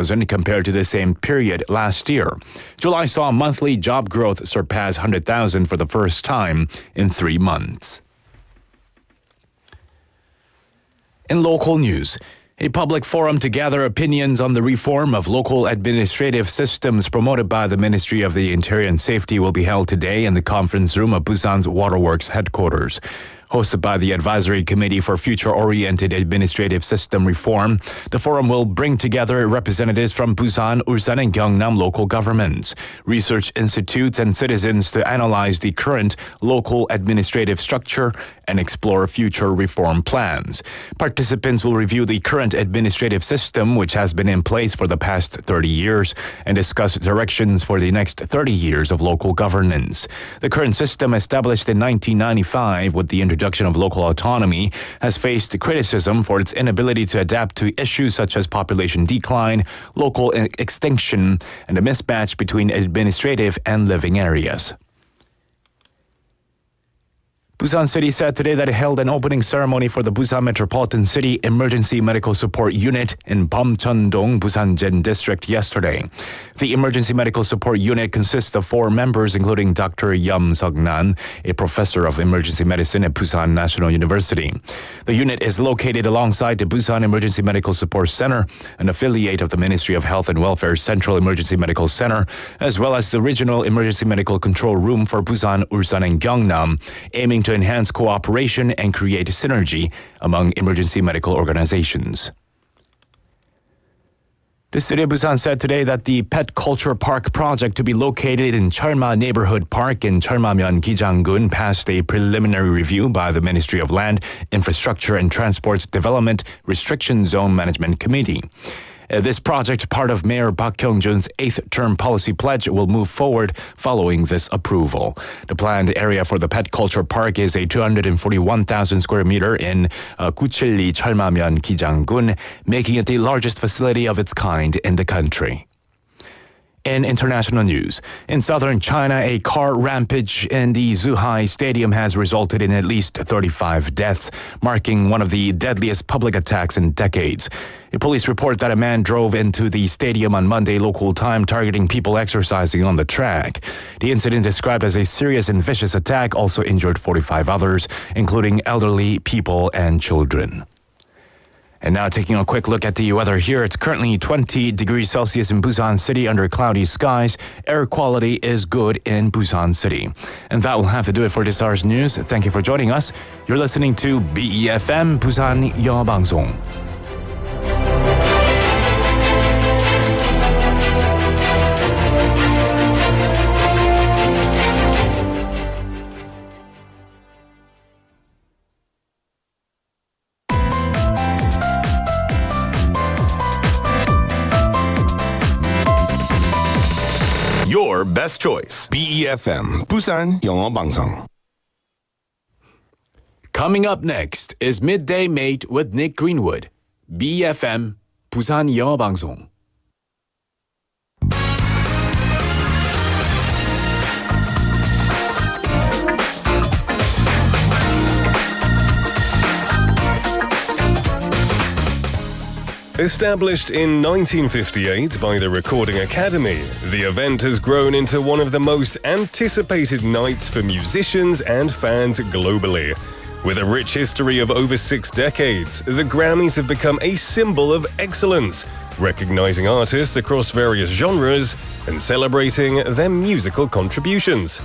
100,000 compared to the same period last year. July saw monthly job growth surpass 100,000 for the first time in 3 months. In local news, a public forum to gather opinions on the reform of local administrative systems promoted by the Ministry of the Interior and Safety will be held today in the conference room of Busan's Waterworks headquarters. Hosted by the Advisory Committee for Future-Oriented Administrative System Reform, the forum will bring together representatives from Busan, Ulsan, and Gyeongnam local governments, research institutes, and citizens to analyze the current local administrative structure and explore future reform plans. Participants will review the current administrative system, which has been in place for the past 30 years, and discuss directions for the next 30 years of local governance. The current system, established in 1995 with the introduction of local autonomy, has faced criticism for its inability to adapt to issues such as population decline, local extinction, and a mismatch between administrative and living areas. Busan City said today that it held an opening ceremony for the Busan Metropolitan City Emergency Medical Support Unit in Bumcheon-dong, Busan-gen District yesterday. The Emergency Medical Support Unit consists of 4 members, including Dr. Yum Seok-nan, a professor of emergency medicine at Busan National University. The unit is located alongside the Busan Emergency Medical Support Center, an affiliate of the Ministry of Health and Welfare's Central Emergency Medical Center, as well as the Regional Emergency Medical Control Room for Busan, Ulsan, and Gyeongnam, aiming to enhance cooperation and create synergy among emergency medical organizations. The city of Busan said today that the Pet Culture Park project to be located in Cheolma Neighborhood Park in Cheolmamyeon, Gijang-gun passed a preliminary review by the Ministry of Land, Infrastructure and Transport's Development Restriction Zone Management Committee. This project, part of Mayor Park Kyung-jun's 8th term policy pledge, will move forward following this approval. The planned area for the Pet Culture Park is a 241,000 square meter in Guchilli, Cheolmamyeon, Gijang-gun, making it the largest facility of its kind in the country. In international news, in southern China, a car rampage in the Zhuhai Stadium has resulted in at least 35 deaths, marking one of the deadliest public attacks in decades. Police report that a man drove into the stadium on Monday local time, targeting people exercising on the track. The incident, described as a serious and vicious attack, also injured 45 others, including elderly people and children. And now taking a quick look at the weather here. It's currently 20 degrees Celsius in Busan City under cloudy skies. Air quality is good in Busan City. And that will have to do it for this hour's news. Thank you for joining us. You're listening to BEFM 부산영어방송. Your best choice. BEFM 부산영어방송. Coming up next is Midday Mate with Nick Greenwood. BEFM 부산영어방송. Established in 1958 by the Recording Academy, the event has grown into one of the most anticipated nights for musicians and fans globally. With a rich history of over 6 decades, the Grammys have become a symbol of excellence, recognizing artists across various genres and celebrating their musical contributions.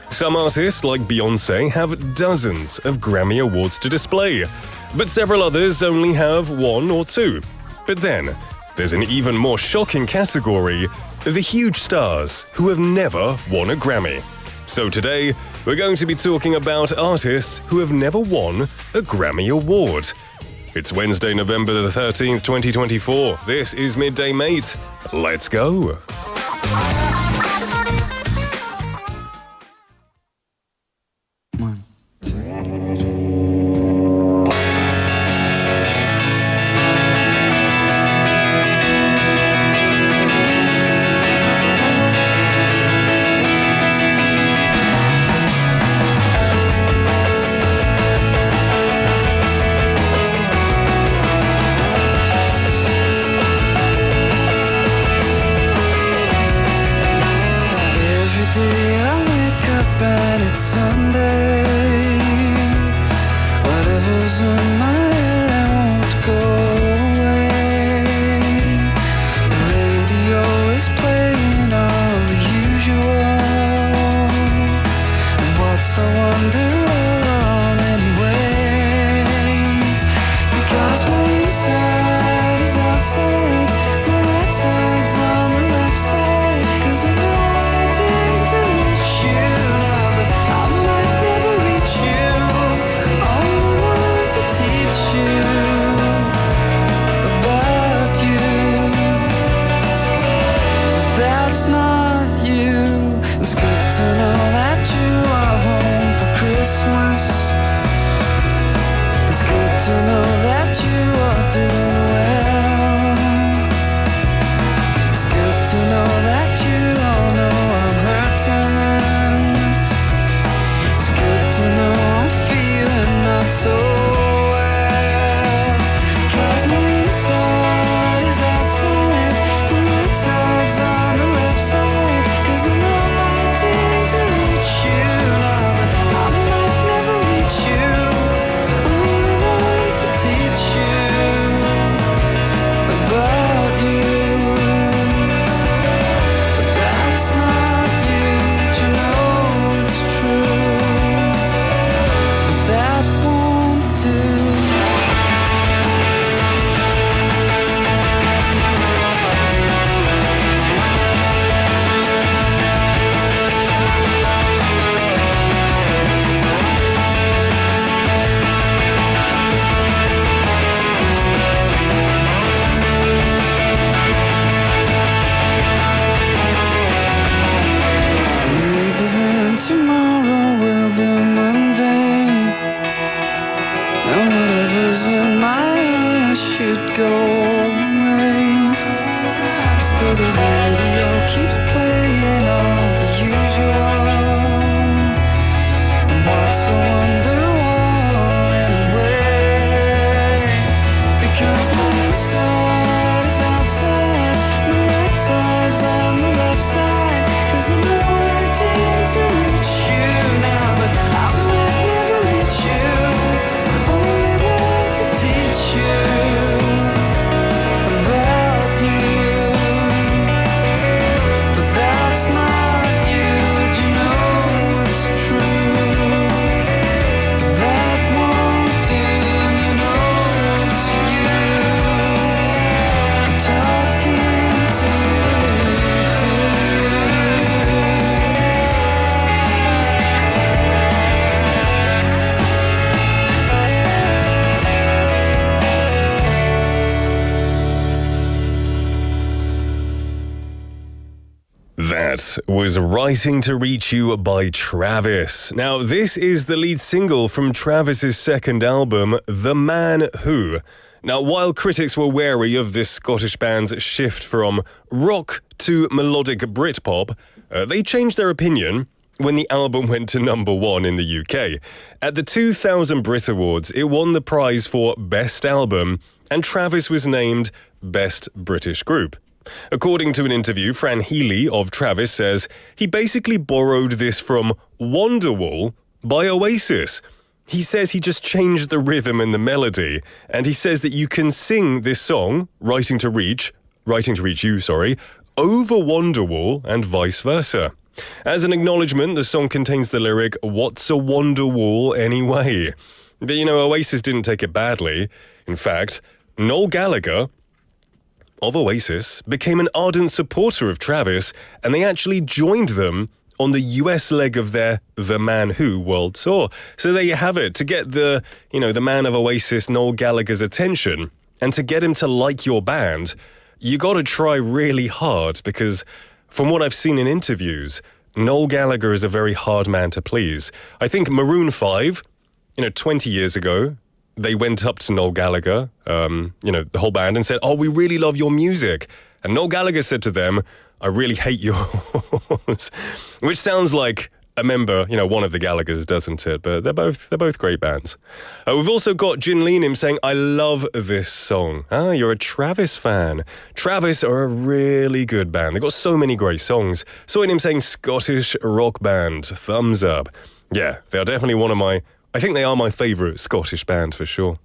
Some artists, like Beyoncé, have dozens of Grammy Awards to display, but several others only have 1 or 2. But then, there's an even more shocking category: the huge stars who have never won a Grammy. So today, we're going to be talking about artists who have never won a Grammy Award. It's Wednesday, November the 13th, 2024. This is Midday Mate. Let's go! that's not you. It's good to know that you are home for Christmas. It's good to know that you are doing well. It's good to know that you all know I'm hurting. It's good to know I'm feeling not so well. 'Cause my inside is outside, my right side's on the left side. 'Cause I'm wanting to reach you now, but I might never reach you. Only want to teach you about you. But that's not you, but you know it's true. But that won't do. Maybe then tomorrow will be Monday, and whatever's in my eyes should go away. Still the radio keeps playing all the usual, and what's so wonderwall in a way. Because my inside is outside, my right side's on the left side. 'Cause I'm wanting to reach you now, but I might never reach you. Only want to teach you about you. But that's not you, but you know it's true. That won't do, and you know it's you. I'm talking to you. That was Writing to Reach You by Travis. Now, this is the lead single from Travis's second album, The Man Who. Now, while critics were wary of this Scottish band's shift from rock to melodic Britpop, they changed their opinion when the album went to number 1 in the UK. At the 2000 Brit Awards, it won the prize for Best Album, and Travis was named Best British Group. According to an interview, Fran Healy of Travis says he basically borrowed this from Wonderwall by Oasis. He says he just changed the rhythm and the melody, and he says that you can sing this song, Writing to Reach You, over Wonderwall and vice versa. As an acknowledgement, the song contains the lyric, "What's a Wonderwall anyway?" But Oasis didn't take it badly. In fact, Noel Gallagher of Oasis became an ardent supporter of Travis, and they actually joined them on the US leg of their The Man Who world tour. So there you have it. To get the man of Oasis, Noel Gallagher's attention, and to get him to like your band, you got to try really hard, because from what I've seen in interviews, Noel Gallagher is a very hard man to please. I think Maroon 5, 20 years ago, they went up to Noel Gallagher, the whole band, and said, "Oh, we really love your music." And Noel Gallagher said to them, "I really hate yours," which sounds like a member, one of the Gallaghers, doesn't it? But they're both great bands. We've also got Jin Leanim saying, "I love this song." Ah, you're a Travis fan. Travis are a really good band. They've got so many great songs. Saw him saying Scottish rock band, thumbs up. Yeah, they are definitely I think they are my favourite Scottish band for sure.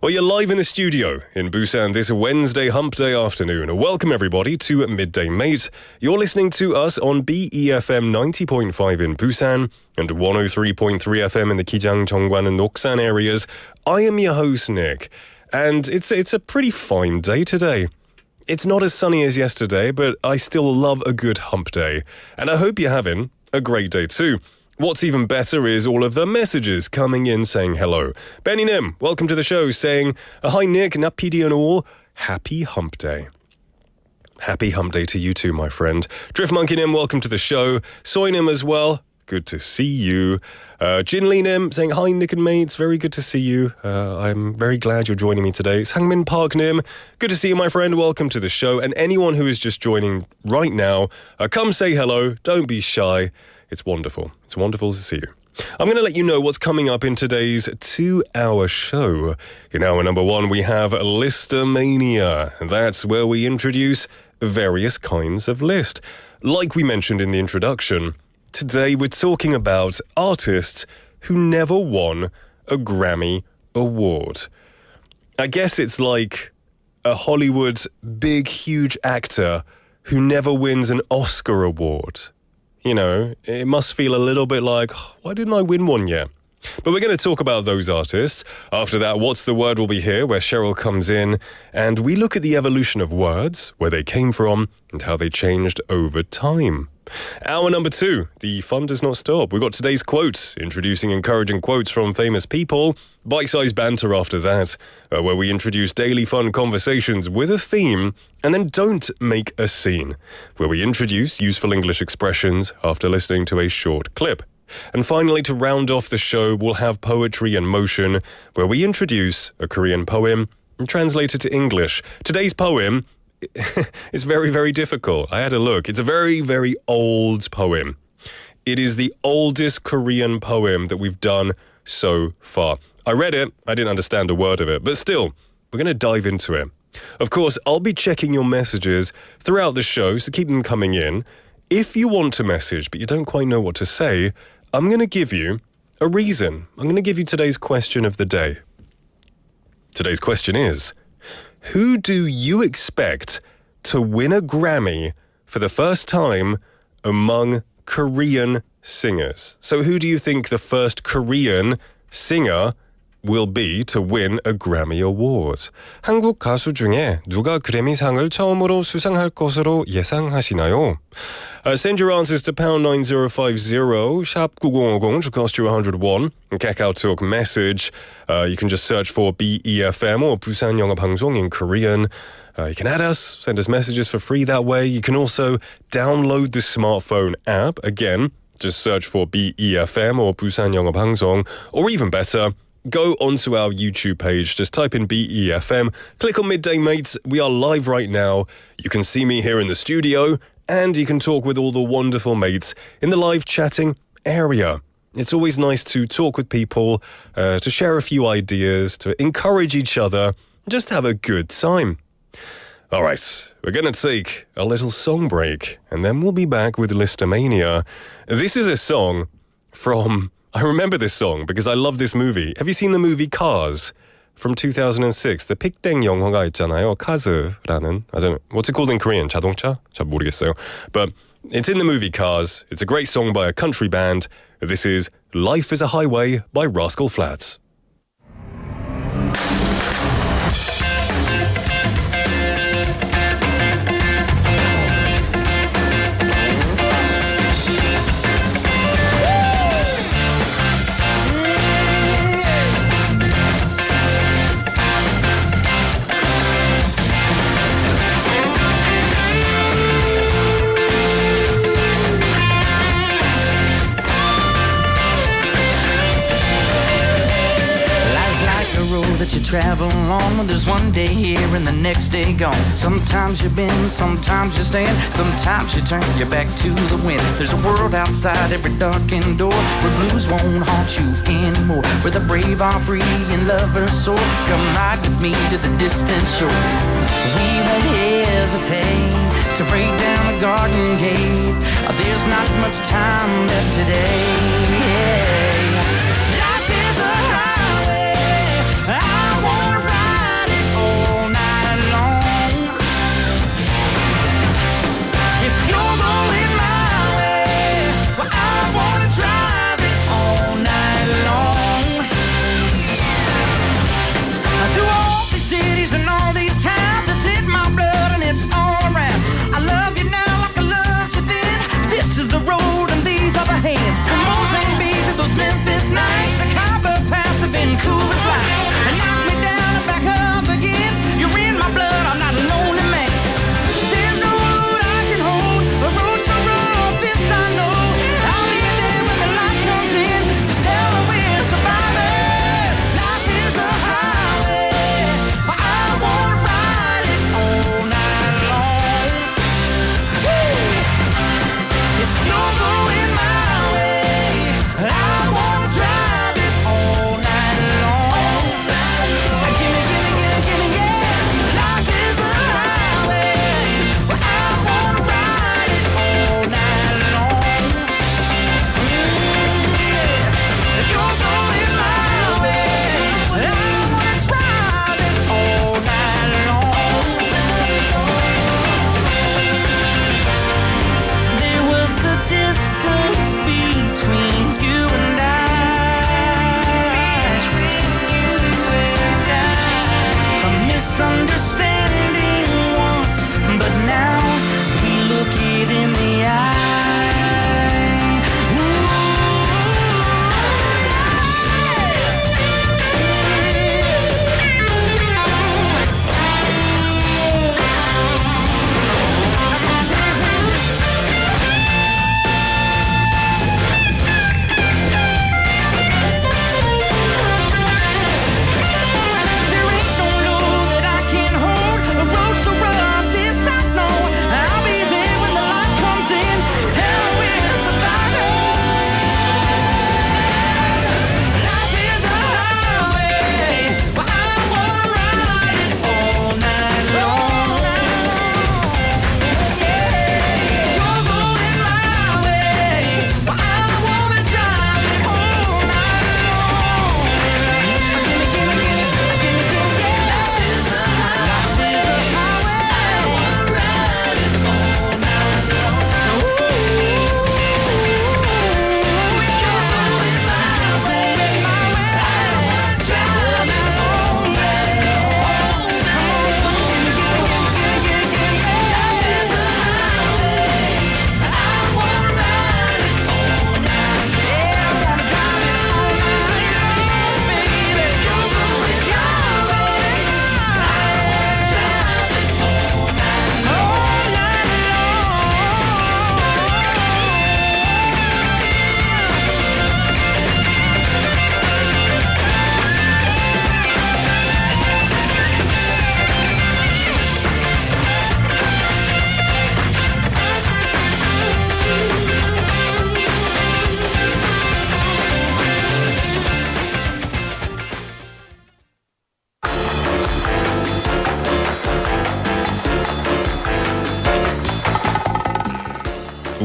Well, you're live in the studio in Busan this Wednesday hump day afternoon. Welcome everybody to Midday Mate. You're listening to us on BEFM 90.5 in Busan and 103.3 FM in the Kijang, Cheongwan and Noksan areas. I am your host, Nick, and it's a pretty fine day today. It's not as sunny as yesterday, but I still love a good hump day. And I hope you're having a great day too. What's even better is all of the messages coming in saying hello. Benny Nim, welcome to the show, saying, "Hi Nick, na PD and all, happy hump day." Happy hump day to you too, my friend. Drift Monkey Nim, welcome to the show. Soy Nim as well. Good to see you. Jin Lee Nim saying, hi, Nick and mates. Very good to see you. I'm very glad you're joining me today. Sangmin Park Nim, good to see you, my friend. Welcome to the show. And anyone who is just joining right now, come say hello. Don't be shy. It's wonderful. It's wonderful to see you. I'm going to let you know what's coming up in today's 2-hour show. In hour number 1, we have Listomania. That's where we introduce various kinds of list. Like we mentioned in the introduction, today we're talking about artists who never won a Grammy award. I guess it's like a Hollywood big, huge actor who never wins an Oscar award. You know, it must feel a little bit like, why didn't I win one yet? But we're going to talk about those artists. After that, What's the Word will be here, where Cheryl comes in, and we look at the evolution of words, where they came from, and how they changed over time. Hour number 2, the fun does not stop. We've got today's quotes, introducing encouraging quotes from famous people. Bite-sized banter after that, where we introduce daily fun conversations with a theme, and then don't make a scene, where we introduce useful English expressions after listening to a short clip. And finally, to round off the show, we'll have Poetry in Motion, where we introduce a Korean poem and translate it to English. Today's poem is very, very difficult. I had a look. It's a very, very old poem. It is the oldest Korean poem that we've done so far. I read it. I didn't understand a word of it. But still, we're going to dive into it. Of course, I'll be checking your messages throughout the show, so keep them coming in. If you want to message, but you don't quite know what to say, I'm going to give you a reason. I'm going to give you today's question of the day. Today's question is, who do you expect to win a Grammy for the first time among Korean singers? So who do you think the first Korean singer will be to win a Grammy Award? 한국 가수 중에 누가 그래미상을 처음으로 수상할 것으로 예상하시나요? Send your answers to pound 9050 샵 9050 to cost you 101. And Kakao Talk message. You can just search for BEFM or 부산영어방송 in Korean. You can add us, send us messages for free that way. You can also download the smartphone app. Again, just search for BEFM or 부산영어방송. Or even better, go onto our YouTube page, just type in BEFM, click on Midday Mates. We are live right now. You can see me here in the studio, and you can talk with all the wonderful mates in the live chatting area. It's always nice to talk with people, to share a few ideas, to encourage each other, just have a good time. All right, we're going to take a little song break, and then we'll be back with Listomania. This is a song from... I remember this song because I love this movie. Have you seen the movie Cars from 2006? The 픽땡 영화가 있잖아요. 카즈라는, I don't know, what's it called in Korean? 자동차? 잘 모르겠어요. But it's in the movie Cars. It's a great song by a country band. This is Life is a Highway by Rascal Flatts. That you travel on, when there's one day here and the next day gone. Sometimes you bend, sometimes you stand, sometimes you turn your back to the wind. There's a world outside every darkened door, where blues won't haunt you anymore, where the brave are free and lovers soar. Come ride with me to the distant shore. We won't hesitate to break down the garden gate. There's not much time left today. Life is a highway, I wanna ride it all night long. If you're going my way, well, I wanna drive it all night long. Through all these cities and all these towns, it's in my blood and it's all around. I love you now like I loved you then. This is the road and these are the hands. From Mozambique to those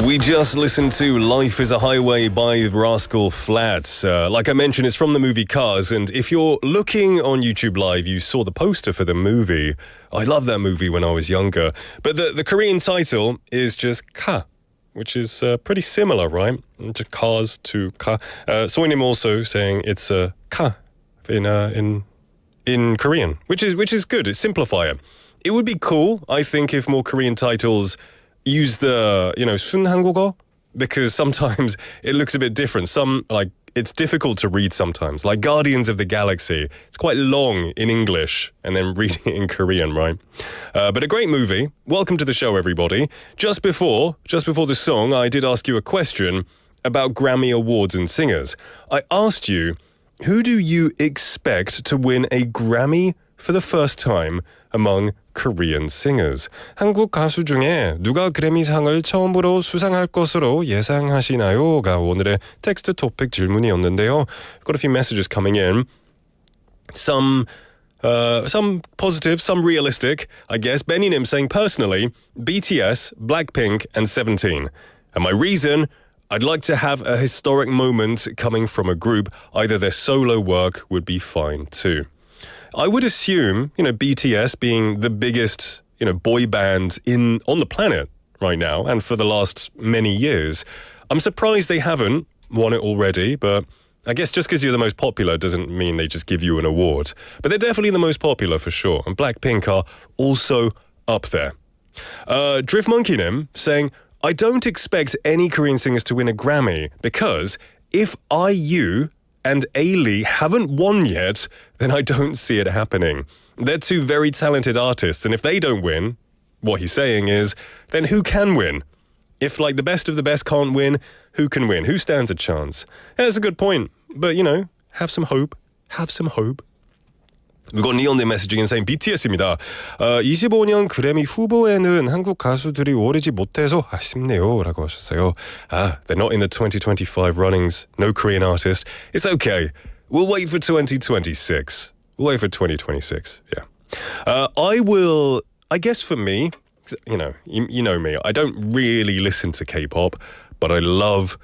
We just listened to Life is a Highway by Rascal Flatts. Like I mentioned, it's from the movie Cars, and if you're looking on YouTube Live, you saw the poster for the movie. I loved that movie when I was younger. But the Korean title is just Ka, which is pretty similar, right? Cars to Ka. Soinim also saying it's Ka in Korean, which is good. It's simplifier. It would be cool, I think, if more Korean titles use the, 순 한국어, because sometimes it looks a bit different. It's difficult to read sometimes. Like Guardians of the Galaxy, it's quite long in English and then reading it in Korean, right? But a great movie. Welcome to the show, everybody. Just before the song, I did ask you a question about Grammy Awards and singers. I asked you, who do you expect to win a Grammy for the first time among Korean singers? 한국 가수 중에 누가 그래미상을 처음으로 수상할 것으로 예상하시나요? 가 오늘의 텍스트 토픽 질문이었는데요. Got a few messages coming in. Some positive, some realistic, I guess. Benny Nim saying, personally, BTS, Blackpink, and 17. And my reason, I'd like to have a historic moment coming from a group. Either their solo work would be fine too. I would assume, BTS being the biggest, boy band on the planet right now, and for the last many years, I'm surprised they haven't won it already, but I guess just because you're the most popular doesn't mean they just give you an award. But they're definitely the most popular for sure, and Blackpink are also up there. Drift Monkey Nim saying, I don't expect any Korean singers to win a Grammy because if IU and Ailey haven't won yet, then I don't see it happening. They're two very talented artists, and if they don't win, what he's saying is, then who can win? If the best of the best can't win, who can win? Who stands a chance? Yeah, that's a good point, but have some hope. Have some hope. We've got Neon there messaging and saying BTS입니다. 25년 그래미 후보에는 한국 가수들이 오르지 못해서 아쉽네요 라고 하셨어요. They're not in the 2025 runnings. No Korean artist. It's okay. We'll wait for 2026. We'll wait for 2026. Yeah. I guess for me, you know me, I don't really listen to K-pop, but I love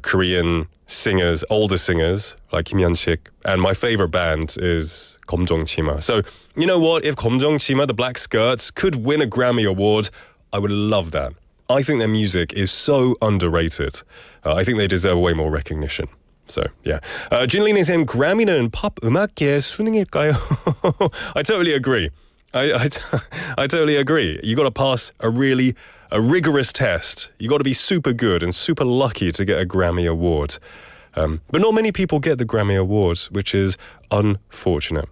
Korean singers, older singers like Kim Hyun-sik, and my favorite band is 검정치마. So, you know what? If 검정치마, the Black Skirts, could win a Grammy Award, I would love that. I think their music is so underrated. I think they deserve way more recognition. So, yeah. Jinlin is saying, Grammy는 팝 음악계의 수능일까요? I totally agree. I totally agree. You got to pass a rigorous test. You got to be super good and super lucky to get a Grammy Award. But not many people get the Grammy Awards, which is unfortunate.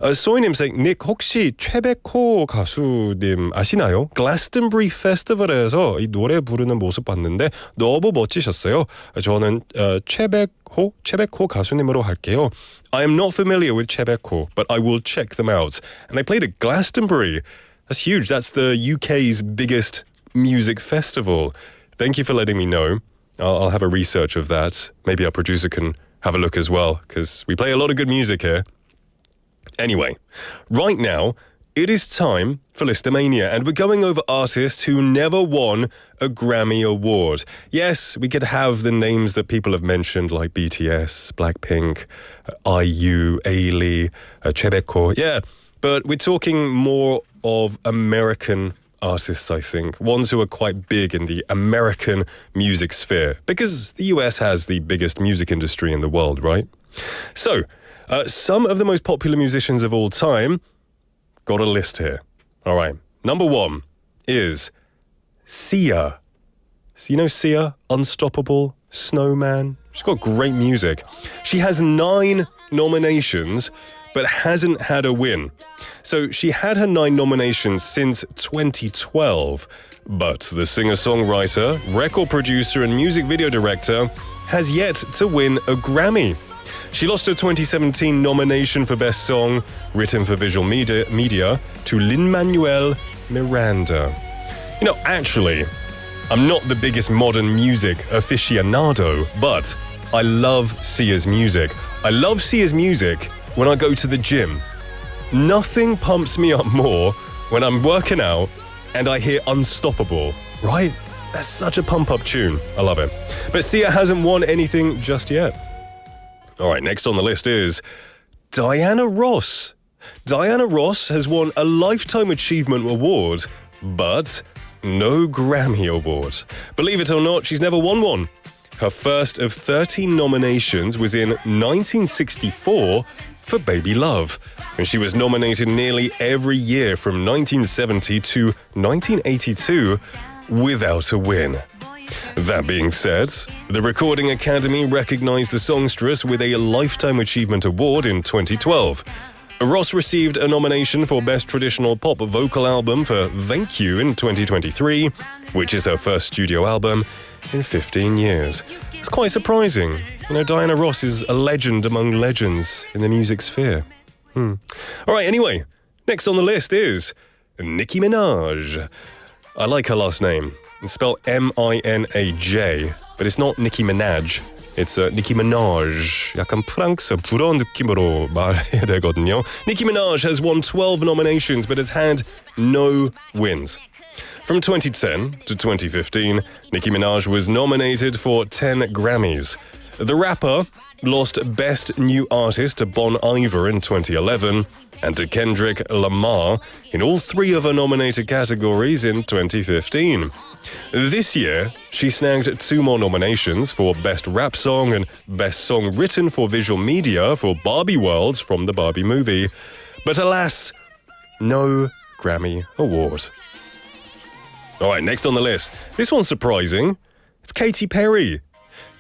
소희님 saying, Nick, 혹시 최백호 가수님 아시나요? Glastonbury 페스티벌에서 이 노래 부르는 모습 봤는데 너무 멋지셨어요. 저는 최백호 가수님으로 할게요. I am not familiar with 최백호, but I will check them out. And they played at Glastonbury. That's huge. That's the UK's biggest music festival. Thank you for letting me know. I'll have a research of that. Maybe our producer can have a look as well, because we play a lot of good music here. Anyway, right now, it is time for Listomania, and we're going over artists who never won a Grammy Award. Yes, we could have the names that people have mentioned, like BTS, Blackpink, IU, Ailey, 최백호. Yeah, but we're talking more of American artists, I think. Ones who are quite big in the American music sphere, because the US has the biggest music industry in the world, right? So, some of the most popular musicians of all time, got a list here. All right. Number 1 is Sia. So you know Sia? Unstoppable, Snowman. She's got great music. She has 9 nominations, but hasn't had a win. So she had her 9 nominations since 2012. But the singer-songwriter, record producer, and music video director has yet to win a Grammy. She lost her 2017 nomination for Best Song, written for visual media to Lin-Manuel Miranda. Actually, I'm not the biggest modern music aficionado, but I love Sia's music. I love Sia's music when I go to the gym. Nothing pumps me up more when I'm working out and I hear Unstoppable, right? That's such a pump-up tune. I love it. But Sia hasn't won anything just yet. All right, next on the list is Diana Ross. Diana Ross has won a Lifetime Achievement Award, but no Grammy Award. Believe it or not, she's never won one. Her first of 13 nominations was in 1964 for Baby Love, and she was nominated nearly every year from 1970 to 1982 without a win. That being said, the Recording Academy recognized the songstress with a Lifetime Achievement Award in 2012. Ross received a nomination for Best Traditional Pop Vocal Album for Thank You in 2023, which is her first studio album in 15 years. It's quite surprising. You know, Diana Ross is a legend among legends in the music sphere. All right, anyway, next on the list is Nicki Minaj. I like her last name. It's spelled M-I-N-A-J, but it's not Nicki Minaj. It's Nicki Minaj. 약간 프랑스 불어 느낌으로 말해야 되거든요. Nicki Minaj has won 12 nominations but has had no wins. From 2010 to 2015, Nicki Minaj was nominated for 10 Grammys. The rapper lost Best New Artist to Bon Iver in 2011 and to Kendrick Lamar in all three of her nominated categories in 2015. This year, she snagged 2 more nominations for Best Rap Song and Best Song Written for Visual Media for Barbie World from the Barbie movie. But alas, no Grammy Award. All right, next on the list. This one's surprising. It's Katy Perry.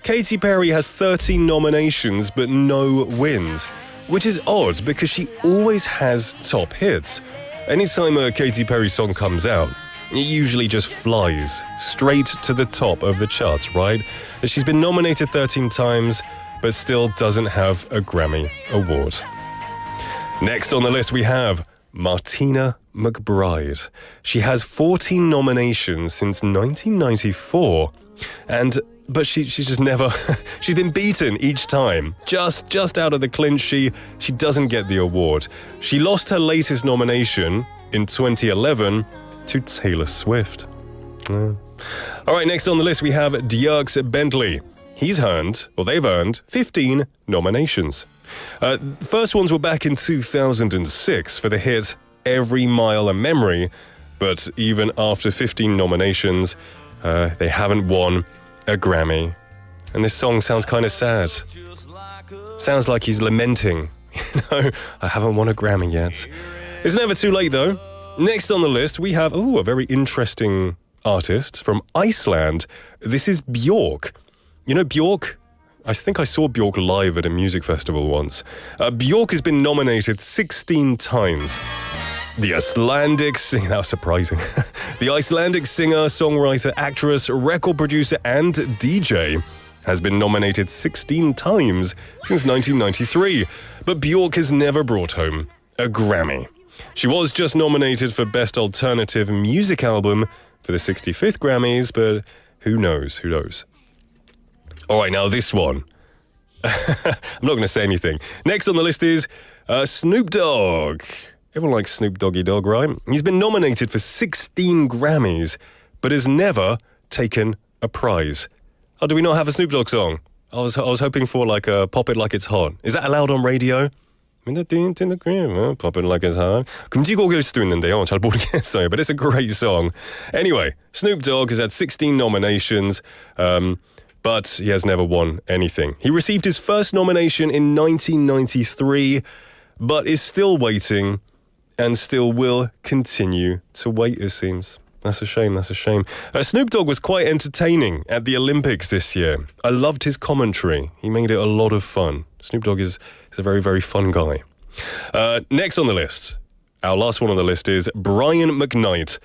Katy Perry has 13 nominations but no wins, which is odd because she always has top hits. Anytime a Katy Perry song comes out, it usually just flies straight to the top of the charts, right? She's been nominated 13 times but still doesn't have a Grammy Award. Next on the list we have Martina McBride. She has 14 nominations since 1994, but she's just never she's been beaten each time. Just out of the clinch, she doesn't get the award. She lost her latest nomination in 2011 to Taylor Swift. All right, next on the list we have Dierks Bentley. They've earned 15 nominations. First ones were back in 2006 for the hit Every Mile a Memory, but even after 15 nominations, they haven't won a Grammy. And this song sounds kind of sad. Sounds like he's lamenting. You know, I haven't won a Grammy yet. It's never too late though. Next on the list, we have a very interesting artist from Iceland. This is Björk. You know Björk? I think I saw Björk live at a music festival once. Björk has been nominated 16 times. The Icelandic singer, that was surprising. The Icelandic singer, songwriter, actress, record producer, and DJ has been nominated 16 times since 1993. But Björk has never brought home a Grammy. She was just nominated for Best Alternative Music Album for the 65th Grammys, but who knows? All right, now this one. I'm not going to say anything. Next on the list is Snoop Dogg. Everyone likes Snoop Doggy Dogg, right? He's been nominated for 16 Grammys, but has never taken a prize. Oh, do we not have a Snoop Dogg song? I was hoping for like a Pop It Like It's Hot. Is that allowed on radio? In the cream, Pop It Like It's Hot. 금지곡일 수도 있는데요. 잘 모르겠어요, but it's a great song. Anyway, Snoop Dogg has had 16 nominations, but he has never won anything. He received his first nomination in 1993, but is still waiting and still will continue to wait, it seems. That's a shame. Snoop Dogg was quite entertaining at the Olympics this year. I loved his commentary. He made it a lot of fun. Snoop Dogg is a very, very fun guy. Next on the list, our last one on the list is Brian McKnight,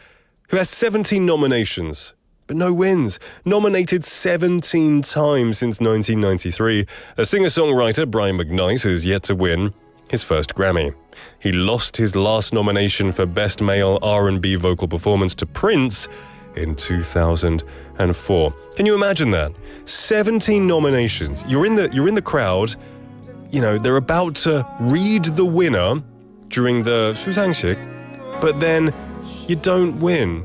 who has 17 nominations, but no wins. Nominated 17 times since 1993. A singer-songwriter, Brian McKnight, has yet to win his first Grammy. He lost his last nomination for Best Male R&B Vocal Performance to Prince in 2004. Can you imagine that? 17 nominations. You're in the crowd. You know, they're about to read the winner during the 수상식, but then you don't win.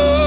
Oh,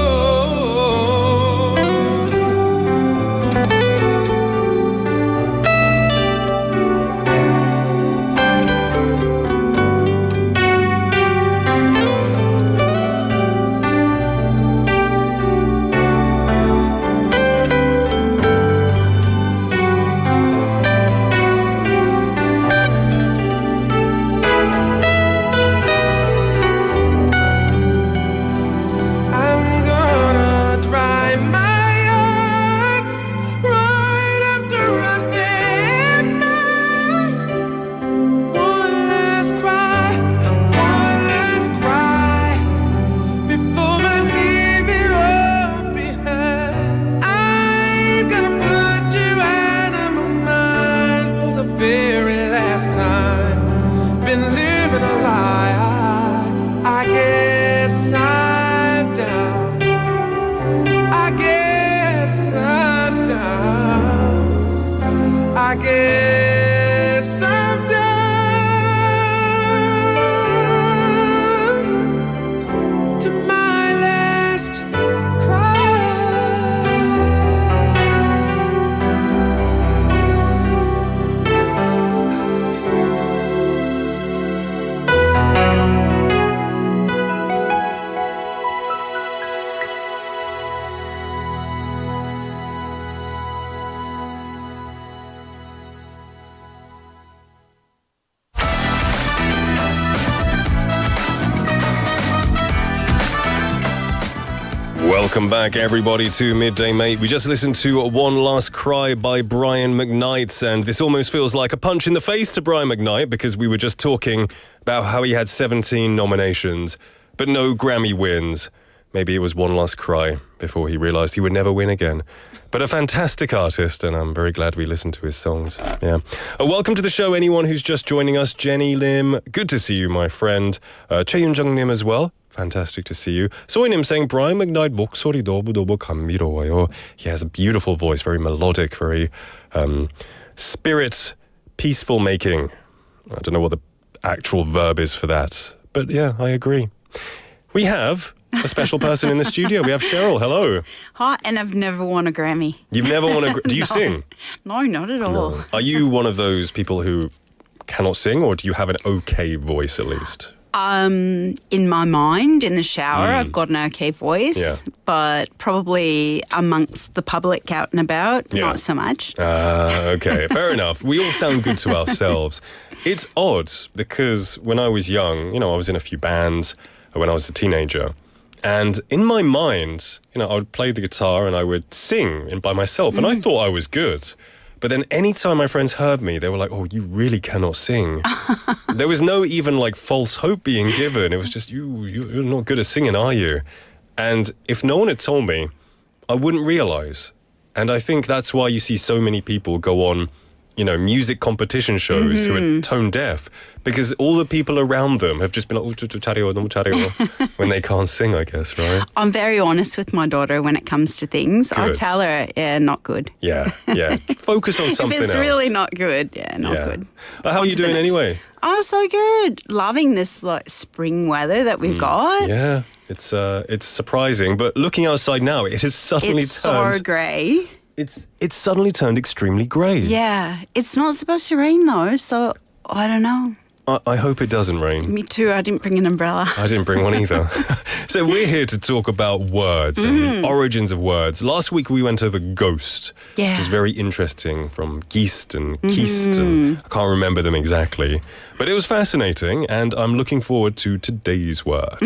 Welcome back, everybody, to Midday Mate. We just listened to One Last Cry by Brian McKnight, and this almost feels like a punch in the face to Brian McKnight because we were just talking about how he had 17 nominations, but no Grammy wins. Maybe it was one last cry before he realised he would never win again. But a fantastic artist, and I'm very glad we listened to his songs. Yeah. Welcome to the show, anyone who's just joining us. Jenny Lim, good to see you, my friend. Choi Yun-jung Nim as well. Fantastic to see you. Soinim saying, Brian McKnight 목소리 너무 감미로워요. He has a beautiful voice, very melodic, very spirit, peaceful making. I don't know what the actual verb is for that. But yeah, I agree. We have a special person in the studio. We have Cheryl. Hello. Hi, and I've never won a Grammy. You've never won a Do you No. sing? No, not at all. No. Are you one of those people who cannot sing, or do you have an okay voice at least? In my mind, in the shower, I've got an okay voice, Yeah. but probably amongst the public out and about, Yeah. not so much. Okay, fair enough. We all sound good to ourselves. It's odd because when I was young, I was in a few bands when I was a teenager. And in my mind, I would play the guitar and I would sing by myself. And I thought I was good. But then anytime my friends heard me, they were like, oh, you really cannot sing. There was no even false hope being given. It was just, you're not good at singing, are you? And if no one had told me, I wouldn't realize. And I think that's why you see so many people go on, music competition shows who are tone deaf, because all the people around them have just been like, when they can't sing, I guess, right? I'm very honest with my daughter when it comes to things. I Good. tell her, yeah, not good. Yeah. Focus on something If it's else. really not good, not Yeah. good. How are On you to the doing next. anyway? Oh, so good. Loving this spring weather that we've got. Yeah, it's surprising, but looking outside now, it has suddenly It's turned. so grey. It's suddenly turned extremely grey. Yeah. It's not supposed to rain though, so I don't know. I hope it doesn't rain. Me too. I didn't bring an umbrella. I didn't bring one either. So we're here to talk about words and the origins of words. Last week we went over ghost, Yeah. which is very interesting, from geest and keist, and I can't remember them exactly. But it was fascinating, and I'm looking forward to today's word.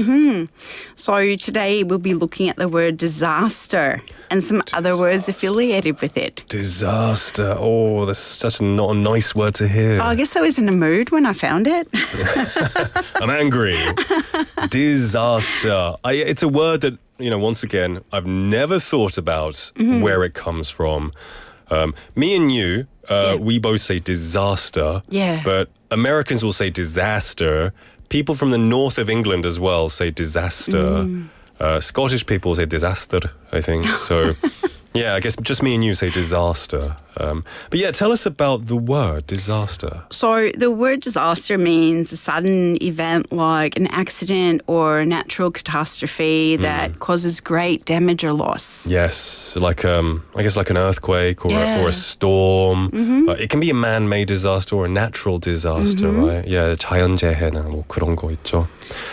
So today we'll be looking at the word disaster and some other words affiliated with it. Disaster. Oh, that's such not a nice word to hear. I guess I was in a mood when I found it. I'm angry. Disaster. It's a word that, once again, I've never thought about where it comes from. Me and you, we both say disaster. Yeah. But Americans will say disaster. People from the north of England as well say disaster. Scottish people say disaster, I think. So, yeah, I guess just me and you say disaster. But yeah, tell us about the word disaster. So the word disaster means a sudden event like an accident or a natural catastrophe that causes great damage or loss. Yes, I guess like an earthquake or, Yeah. or a storm. It can be a man-made disaster or a natural disaster, right? Yeah, 자연재해나 뭐 그런 거 있죠.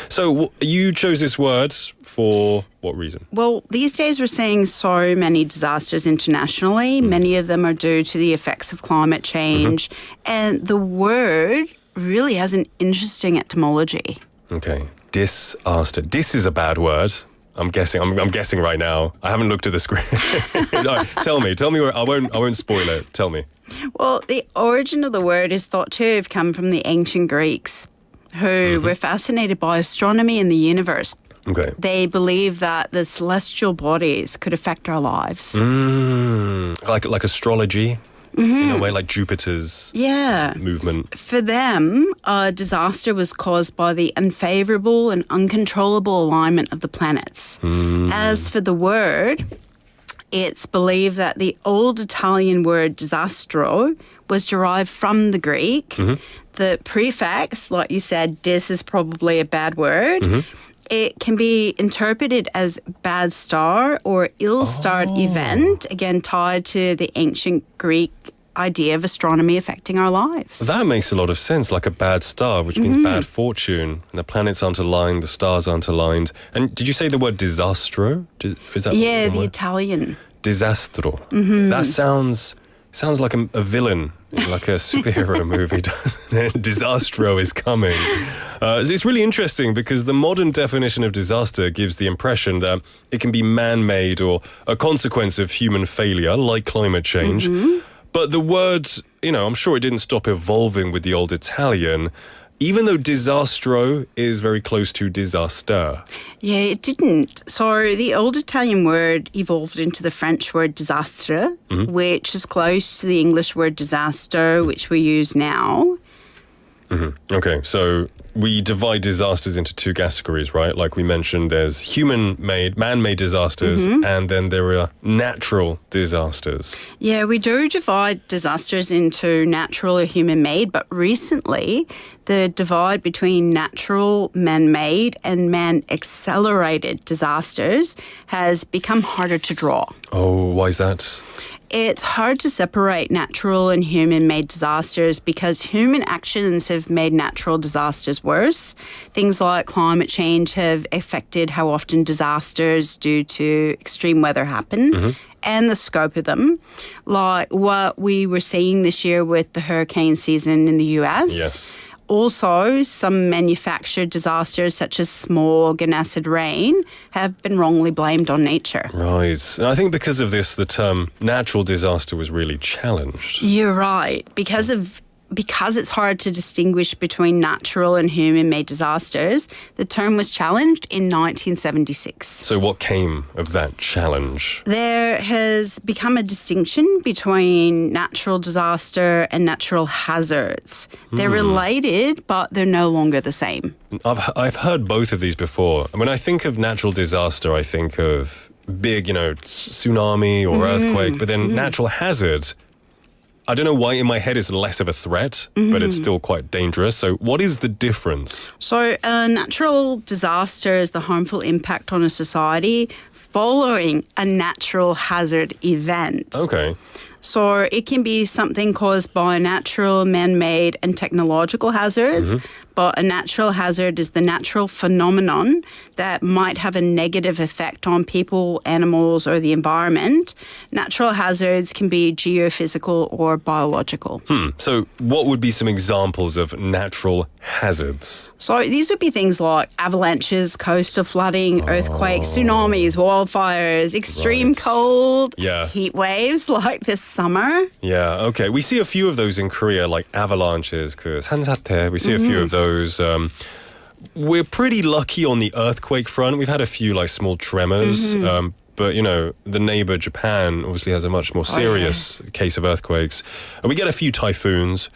So you chose this word for what reason? Well, these days we're seeing so many disasters internationally. Many of them are due to the effects of climate change. And the word really has an interesting etymology. Okay, disaster. Dis is a bad word. I'm guessing. I'm guessing right now. I haven't looked at the screen. No, tell me. Where, I won't spoil it. Tell me. Well, the origin of the word is thought to have come from the ancient Greeks, who were fascinated by astronomy and the universe. Okay. They believed that the celestial bodies could affect our lives. Like astrology, in a way, like Jupiter's Yeah. movement. For them, a disaster was caused by the unfavorable and uncontrollable alignment of the planets. As for the word, it's believed that the old Italian word disastro was derived from the Greek. The prefix, like you said, dis is probably a bad word. It can be interpreted as bad star or ill-starred event, again tied to the ancient Greek idea of astronomy affecting our lives. That makes a lot of sense, like a bad star, which means bad fortune. And the planets aren't aligned, the stars aren't aligned. And did you say the word disastro? Is that Yeah, one the word? Italian. Disastro. That sounds like a villain like a superhero movie, doesn't it? Disastro is coming. It's really interesting because the modern definition of disaster gives the impression that it can be man-made or a consequence of human failure, like climate change. But the word, I'm sure it didn't stop evolving with the old Italian, even though disastro is very close to disaster. Yeah, it didn't. So the old Italian word evolved into the French word désastre, which is close to the English word disaster, which we use now. Okay, so we divide disasters into two categories, right? Like we mentioned, there's man-made disasters, and then there are natural disasters. Yeah, we do divide disasters into natural or human-made, but recently the divide between natural, man-made, and man-accelerated disasters has become harder to draw. Oh, why is that? It's hard to separate natural and human-made disasters because human actions have made natural disasters worse. Things like climate change have affected how often disasters due to extreme weather happen and the scope of them, like what we were seeing this year with the hurricane season in the US. Yes. Also, some manufactured disasters such as smog and acid rain have been wrongly blamed on nature. Right. And I think because of this, the term natural disaster was really challenged. You're right. Because it's hard to distinguish between natural and human-made disasters, the term was challenged in 1976. So what came of that challenge? There has become a distinction between natural disaster and natural hazards. They're related, but they're no longer the same. I've heard both of these before. When I think of natural disaster, I think of big, tsunami or earthquake, but then natural hazard, I don't know why in my head it's less of a threat, but it's still quite dangerous. So what is the difference? So a natural disaster is the harmful impact on a society following a natural hazard event. Okay. So it can be something caused by natural, man-made and technological hazards, but a natural hazard is the natural phenomenon that might have a negative effect on people, animals or the environment. Natural hazards can be geophysical or biological. So what would be some examples of natural hazards? So these would be things like avalanches, coastal flooding, earthquakes, tsunamis, wildfires, extreme cold, heat waves like this summer. Yeah, okay. We see a few of those in Korea, like avalanches, because 산사태, we see a few of those. We're pretty lucky on the earthquake front. We've had a few like small tremors, but the neighbor Japan obviously has a much more serious case of earthquakes. And we get a few typhoons,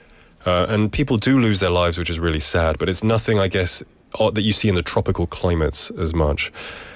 and people do lose their lives, which is really sad. But it's nothing, I guess, that you see in the tropical climates as much.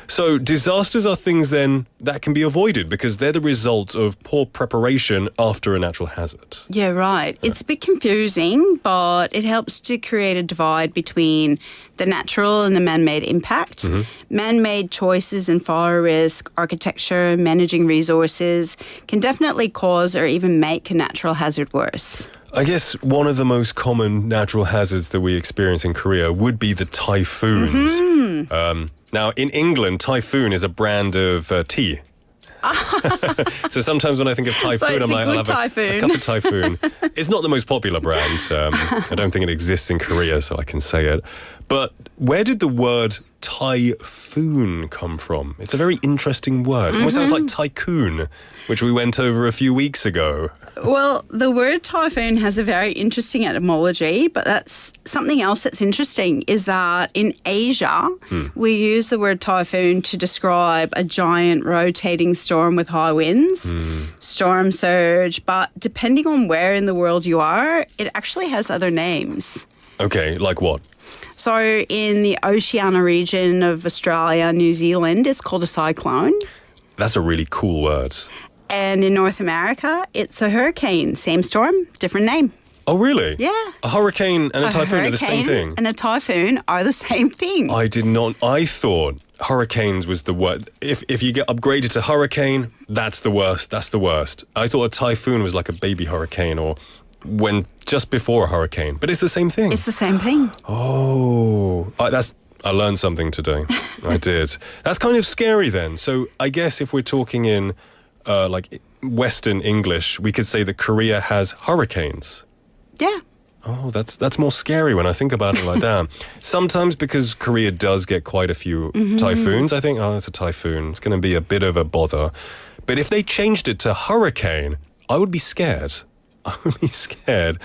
So disasters are things then that can be avoided because they're the result of poor preparation after a natural hazard. Yeah, right. It's a bit confusing, but it helps to create a divide between the natural and the man-made impact. Man-made choices in fire risk, architecture, managing resources can definitely cause or even make a natural hazard worse. I guess one of the most common natural hazards that we experience in Korea would be the typhoons. Now, in England, typhoon is a brand of tea. So sometimes when I think of typhoon, I'm like, I'll have a cup of typhoon. It's not the most popular brand. I don't think it exists in Korea, so I can say it. But where did the word typhoon come from? It's a very interesting word. It almost sounds like tycoon, which we went over a few weeks ago. Well, the word typhoon has a very interesting etymology, but that's something else that's interesting is that in Asia, we use the word typhoon to describe a giant rotating storm with high winds, storm surge, but depending on where in the world you are, it actually has other names. Okay, like what? So in the Oceania region of Australia, New Zealand, it's called a cyclone. That's a really cool word. And in North America, it's a hurricane. Same storm, different name. Oh, really? Yeah. A hurricane and a typhoon are the same thing? And a typhoon are the same thing. I did not. I thought hurricanes was the word. If you get upgraded to hurricane, that's the worst. That's the worst. I thought a typhoon was like a baby hurricane or when just before a hurricane. But it's the same thing. It's the same thing. Oh, I learned something today. I did. That's kind of scary then. So I guess if we're talking in like Western English, we could say that Korea has hurricanes. Yeah. Oh, that's more scary when I think about it like that. Sometimes because Korea does get quite a few typhoons, I think, oh, it's a typhoon. It's going to be a bit of a bother. But if they changed it to hurricane, I would be scared. I would be scared.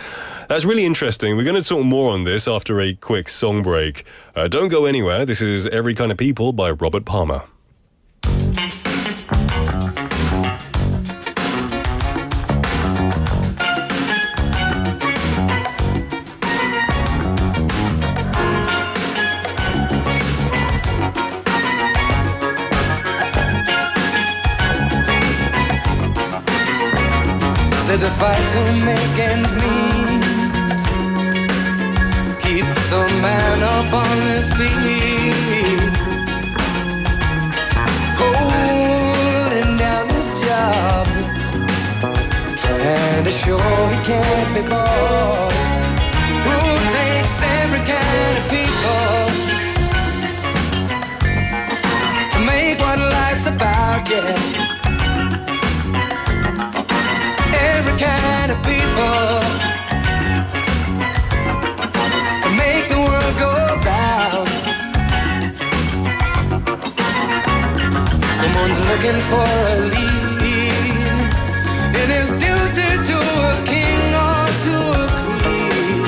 That's really interesting. We're going to talk more on this after a quick song break. Don't go anywhere. This is Every Kind of People by Robert Palmer. Said the fight to make ends meet keeps a man up on his feet, holding down his job, trying to show he can't be bought. Who takes every kind of people to make what life's about, yeah. Every kind of people to make the world go round. Someone's looking for a lead in his duty to a king or to a queen,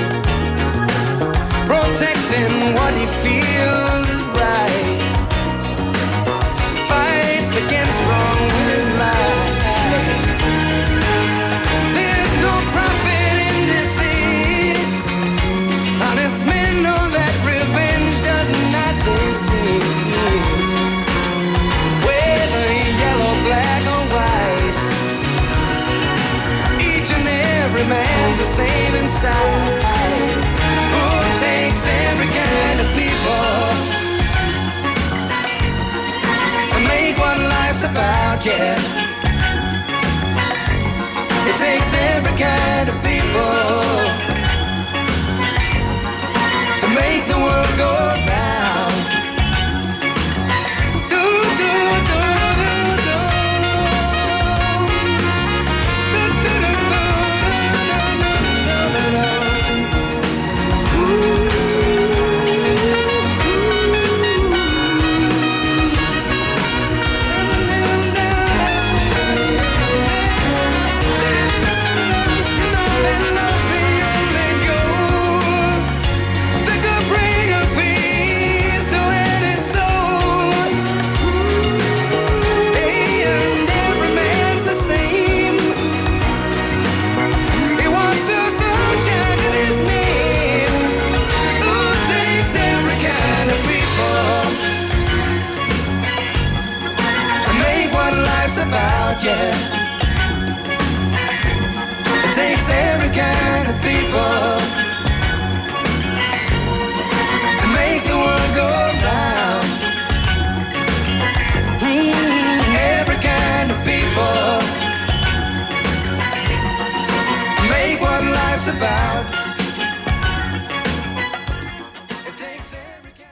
protecting what he feels is right, fights against wrong with his life. Men know that revenge does not taste sweet. Whether yellow, black or white, each and every man's the same inside. Who takes every kind of people to make what life's about, yeah. It takes every kind of people to make the world go round. Do, do, do, do, do. Do, do, do, do, do, do, do. Ooh. About, yeah. It takes every kind of people to make the world go round. Every kind of people make what life's about. It takes every kind.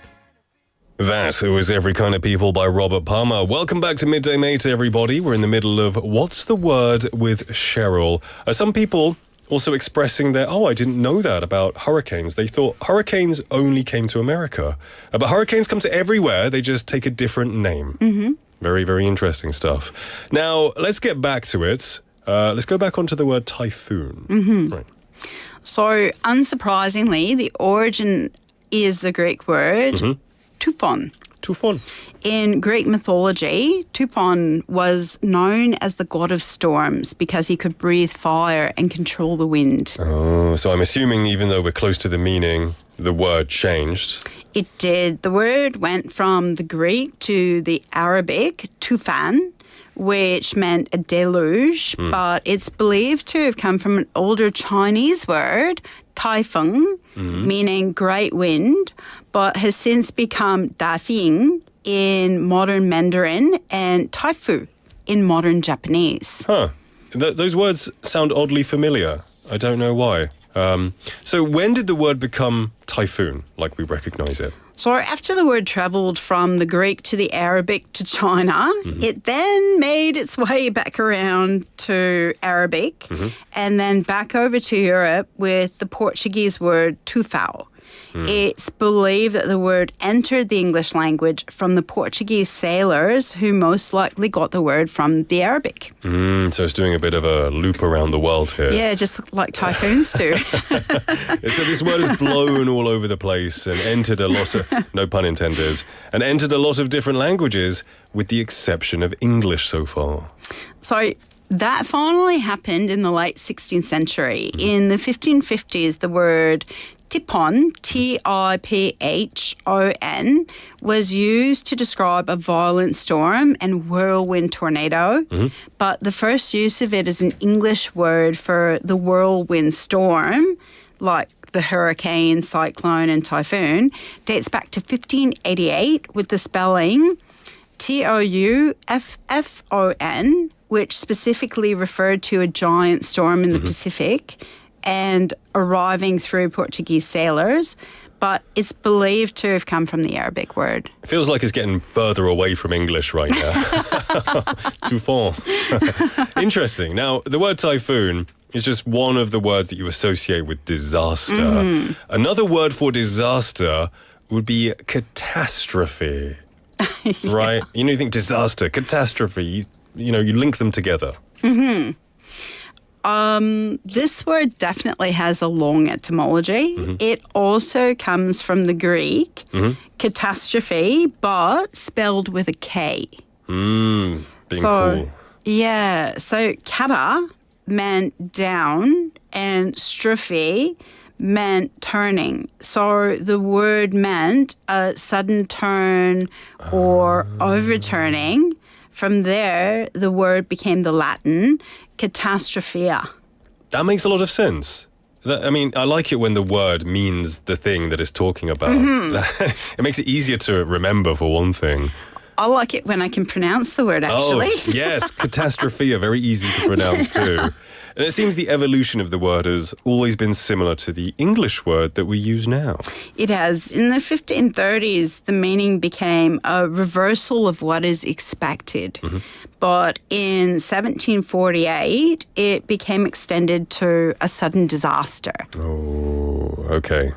That was Every Kind of People by Robert Palmer. Welcome back to Midday Mate, everybody. We're in the middle of What's the Word with Cheryl. Some people also expressing their, I didn't know that about hurricanes. They thought hurricanes only came to America. But hurricanes come to everywhere. They just take a different name. Mm-hmm. Very, very interesting stuff. Now, let's get back to it. Let's go back onto the word typhoon. Mm-hmm. Right. So, unsurprisingly, the origin is the Greek word typhon. Typhon. In Greek mythology, Typhon was known as the god of storms because he could breathe fire and control the wind. Oh, so I'm assuming even though we're close to the meaning, the word changed. It did. The word went from the Greek to the Arabic, tufan, which meant a deluge, but it's believed to have come from an older Chinese word, typhoon, meaning great wind, but has since become dafing in modern Mandarin and taifu in modern Japanese. Huh. Those words sound oddly familiar. I don't know why. So when did the word become typhoon, like we recognize it? So after the word travelled from the Greek to the Arabic to China, it then made its way back around to Arabic and then back over to Europe with the Portuguese word tufão. It's believed that the word entered the English language from the Portuguese sailors who most likely got the word from the Arabic. So it's doing a bit of a loop around the world here. Yeah, just like typhoons do. So this word has blown all over the place and entered a lot of, no pun intended, and entered a lot of different languages with the exception of English so far. So that finally happened in the late 16th century. In the 1550s, the word typhon, T-I-P-H-O-N, was used to describe a violent storm and whirlwind tornado. But the first use of it as an English word for the whirlwind storm, like the hurricane, cyclone and typhoon, dates back to 1588 with the spelling T-O-U-F-F-O-N, which specifically referred to a giant storm in the Pacific and arriving through Portuguese sailors, but it's believed to have come from the Arabic word. It feels like it's getting further away from English right now. Typhoon. Interesting. Now, the word typhoon is just one of the words that you associate with disaster. Another word for disaster would be catastrophe. Right? You think disaster, catastrophe, you link them together. This word definitely has a long etymology. It also comes from the Greek, catastrophe, but spelled with a K. Being cool. Yeah, so kata meant down and strophe meant turning. So the word meant a sudden turn or overturning. From there, the word became the Latin catastrophia. That makes a lot of sense. I like it when the word means the thing that it's talking about. It makes it easier to remember, for one thing. I like it when I can pronounce the word, actually. Oh, yes, catastrophia, very easy to pronounce too. And it seems the evolution of the word has always been similar to the English word that we use now. It has. In the 1530s, the meaning became a reversal of what is expected. But in 1748, it became extended to a sudden disaster. Oh, okay.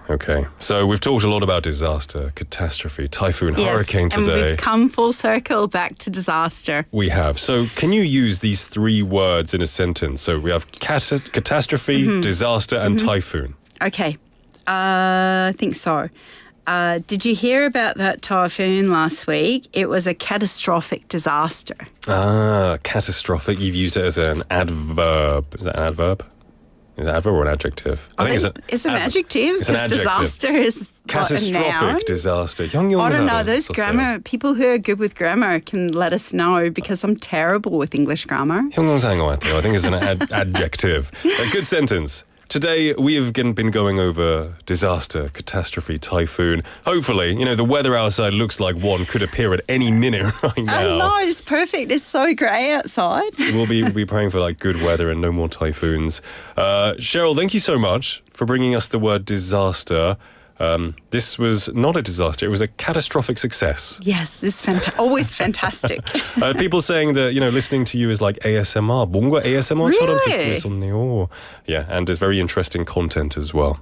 So we've talked a lot about disaster, catastrophe, typhoon, hurricane today. And we've come full circle back to disaster. We have. So can you use these three words in a sentence? So we have catastrophe, disaster, and typhoon. Okay, I think so. Did you hear about that typhoon last week? It was a catastrophic disaster. Catastrophic. You've used it as an adverb. Is that an adverb? Is it an adverb or an adjective? I think it's an adjective. It's an adjective. Disaster is catastrophic a noun. disaster. I don't know. Those grammar people who are good with grammar can let us know because I'm terrible with English grammar. 형용사인 I think it's an adjective. A good sentence. Today, we have been going over disaster, catastrophe, typhoon. Hopefully, the weather outside looks like one could appear at any minute right now. I know, it's perfect. It's so grey outside. We'll be praying for good weather and no more typhoons. Cheryl, thank you so much for bringing us the word disaster. This was not a disaster. It was a catastrophic success. Yes, it's always fantastic. People saying that, listening to you is like ASMR. 뭔가 ASMR처럼 듣고 Really? 있었네요. Yeah, and there's very interesting content as well.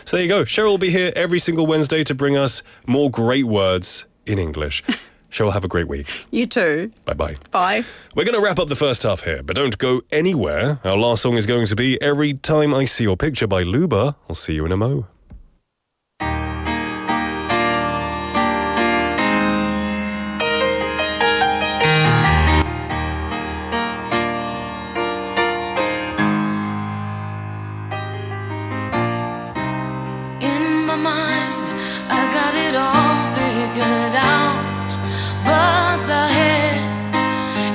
So there you go. Cheryl will be here every single Wednesday to bring us more great words in English. Cheryl, have a great week. You too. Bye-bye. Bye. We're going to wrap up the first half here, but don't go anywhere. Our last song is going to be Every Time I See Your Picture by Luba. I'll see you in a mo. In my mind, I got it all figured out, but the head,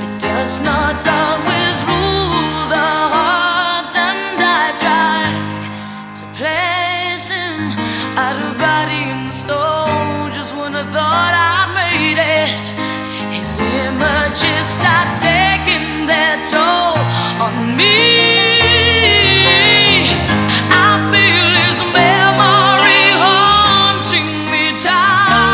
it does not always rule the heart, and I try to place him out of body and soul. Just when I thought I made it, his images start taking their toll on me. I feel his memory haunting me time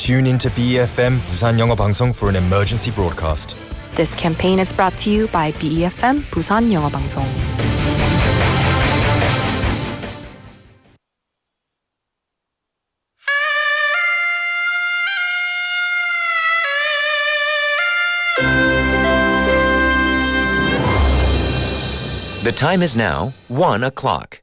Tune into BEFM 부산영어방송 for an emergency broadcast. This campaign is brought to you by BEFM 부산영어방송. The time is now 1 o'clock.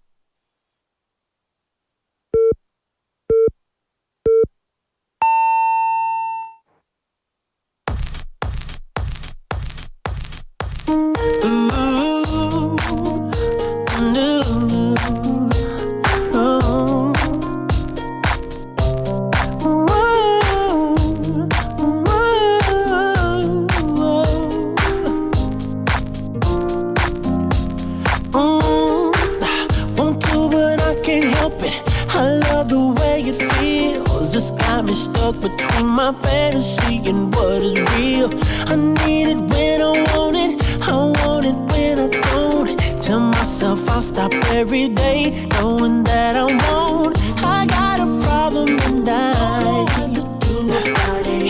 Stuck between my fantasy and what is real. I need it when I want it when I don't. Tell myself I'll stop every day, knowing that I won't. I got a problem and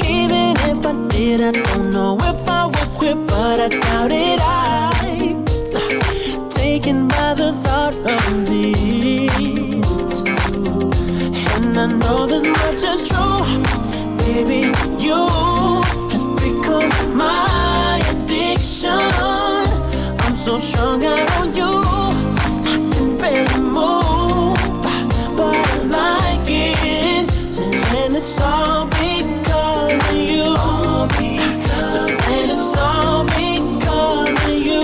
even if I did, I don't know if I would quit, but I doubt it. I'm taken by the thought of it, and I know this much is true. Baby, you have become my addiction. I'm so strung out on you, I can barely move, but I like it, and it's all because of you. So then it's all because of you,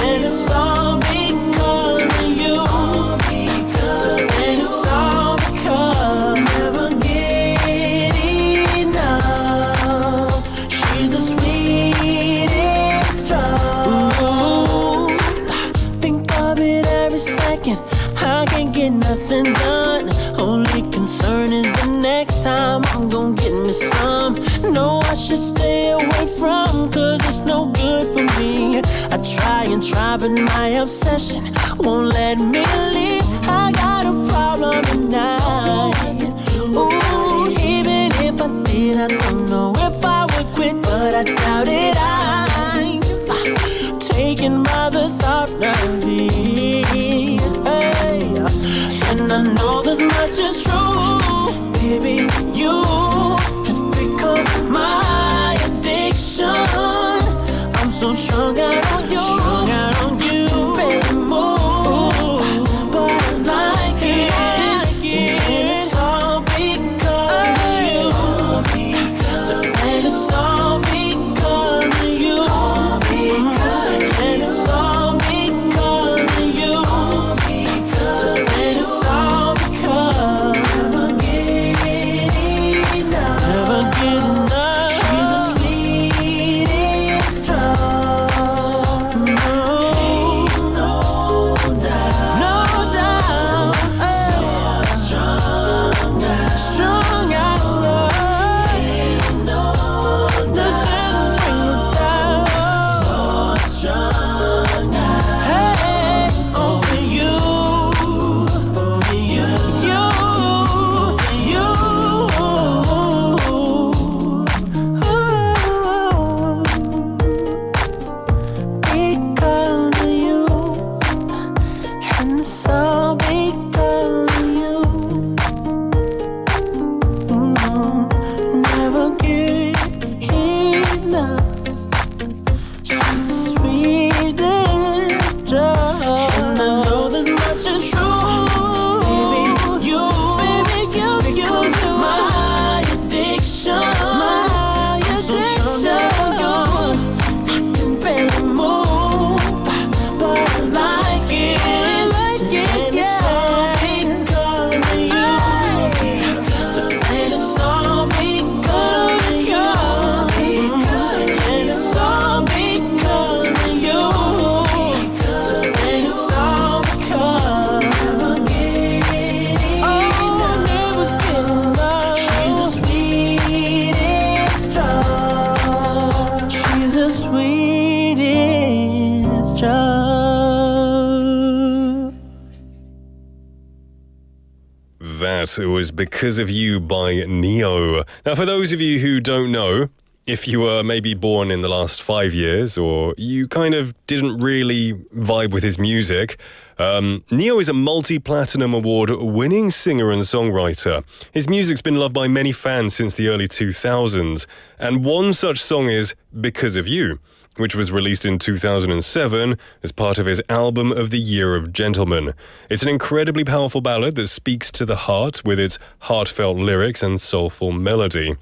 and it's all because of you. So then it's all because never get enough. She's the sweetest drug. Ooh, think of it every second. I can't get nothing done. Only concern is the next time I'm gonna get me some. No, I should stay away from, cause it's no good for me. I try and try, but my obsession won't let me leave. I got a problem tonight. Ooh, even if I did, I don't know if I would quit, but I doubt it. I'm taken by the thought of it, hey. And I know this much is true. Baby, you have become my addiction. I'm so strung out on you, barely move, but I like it, that was Because of You by Neo. Now, for those of you who don't know, if you were maybe born in the last 5 years or you kind of didn't really vibe with his music, Neo is a multi-platinum award-winning singer and songwriter. His music's been loved by many fans since the early 2000s, and one such song is Because of You, which was released in 2007 as part of his album of the Year of Gentlemen. It's an incredibly powerful ballad that speaks to the heart with its heartfelt lyrics and soulful melody.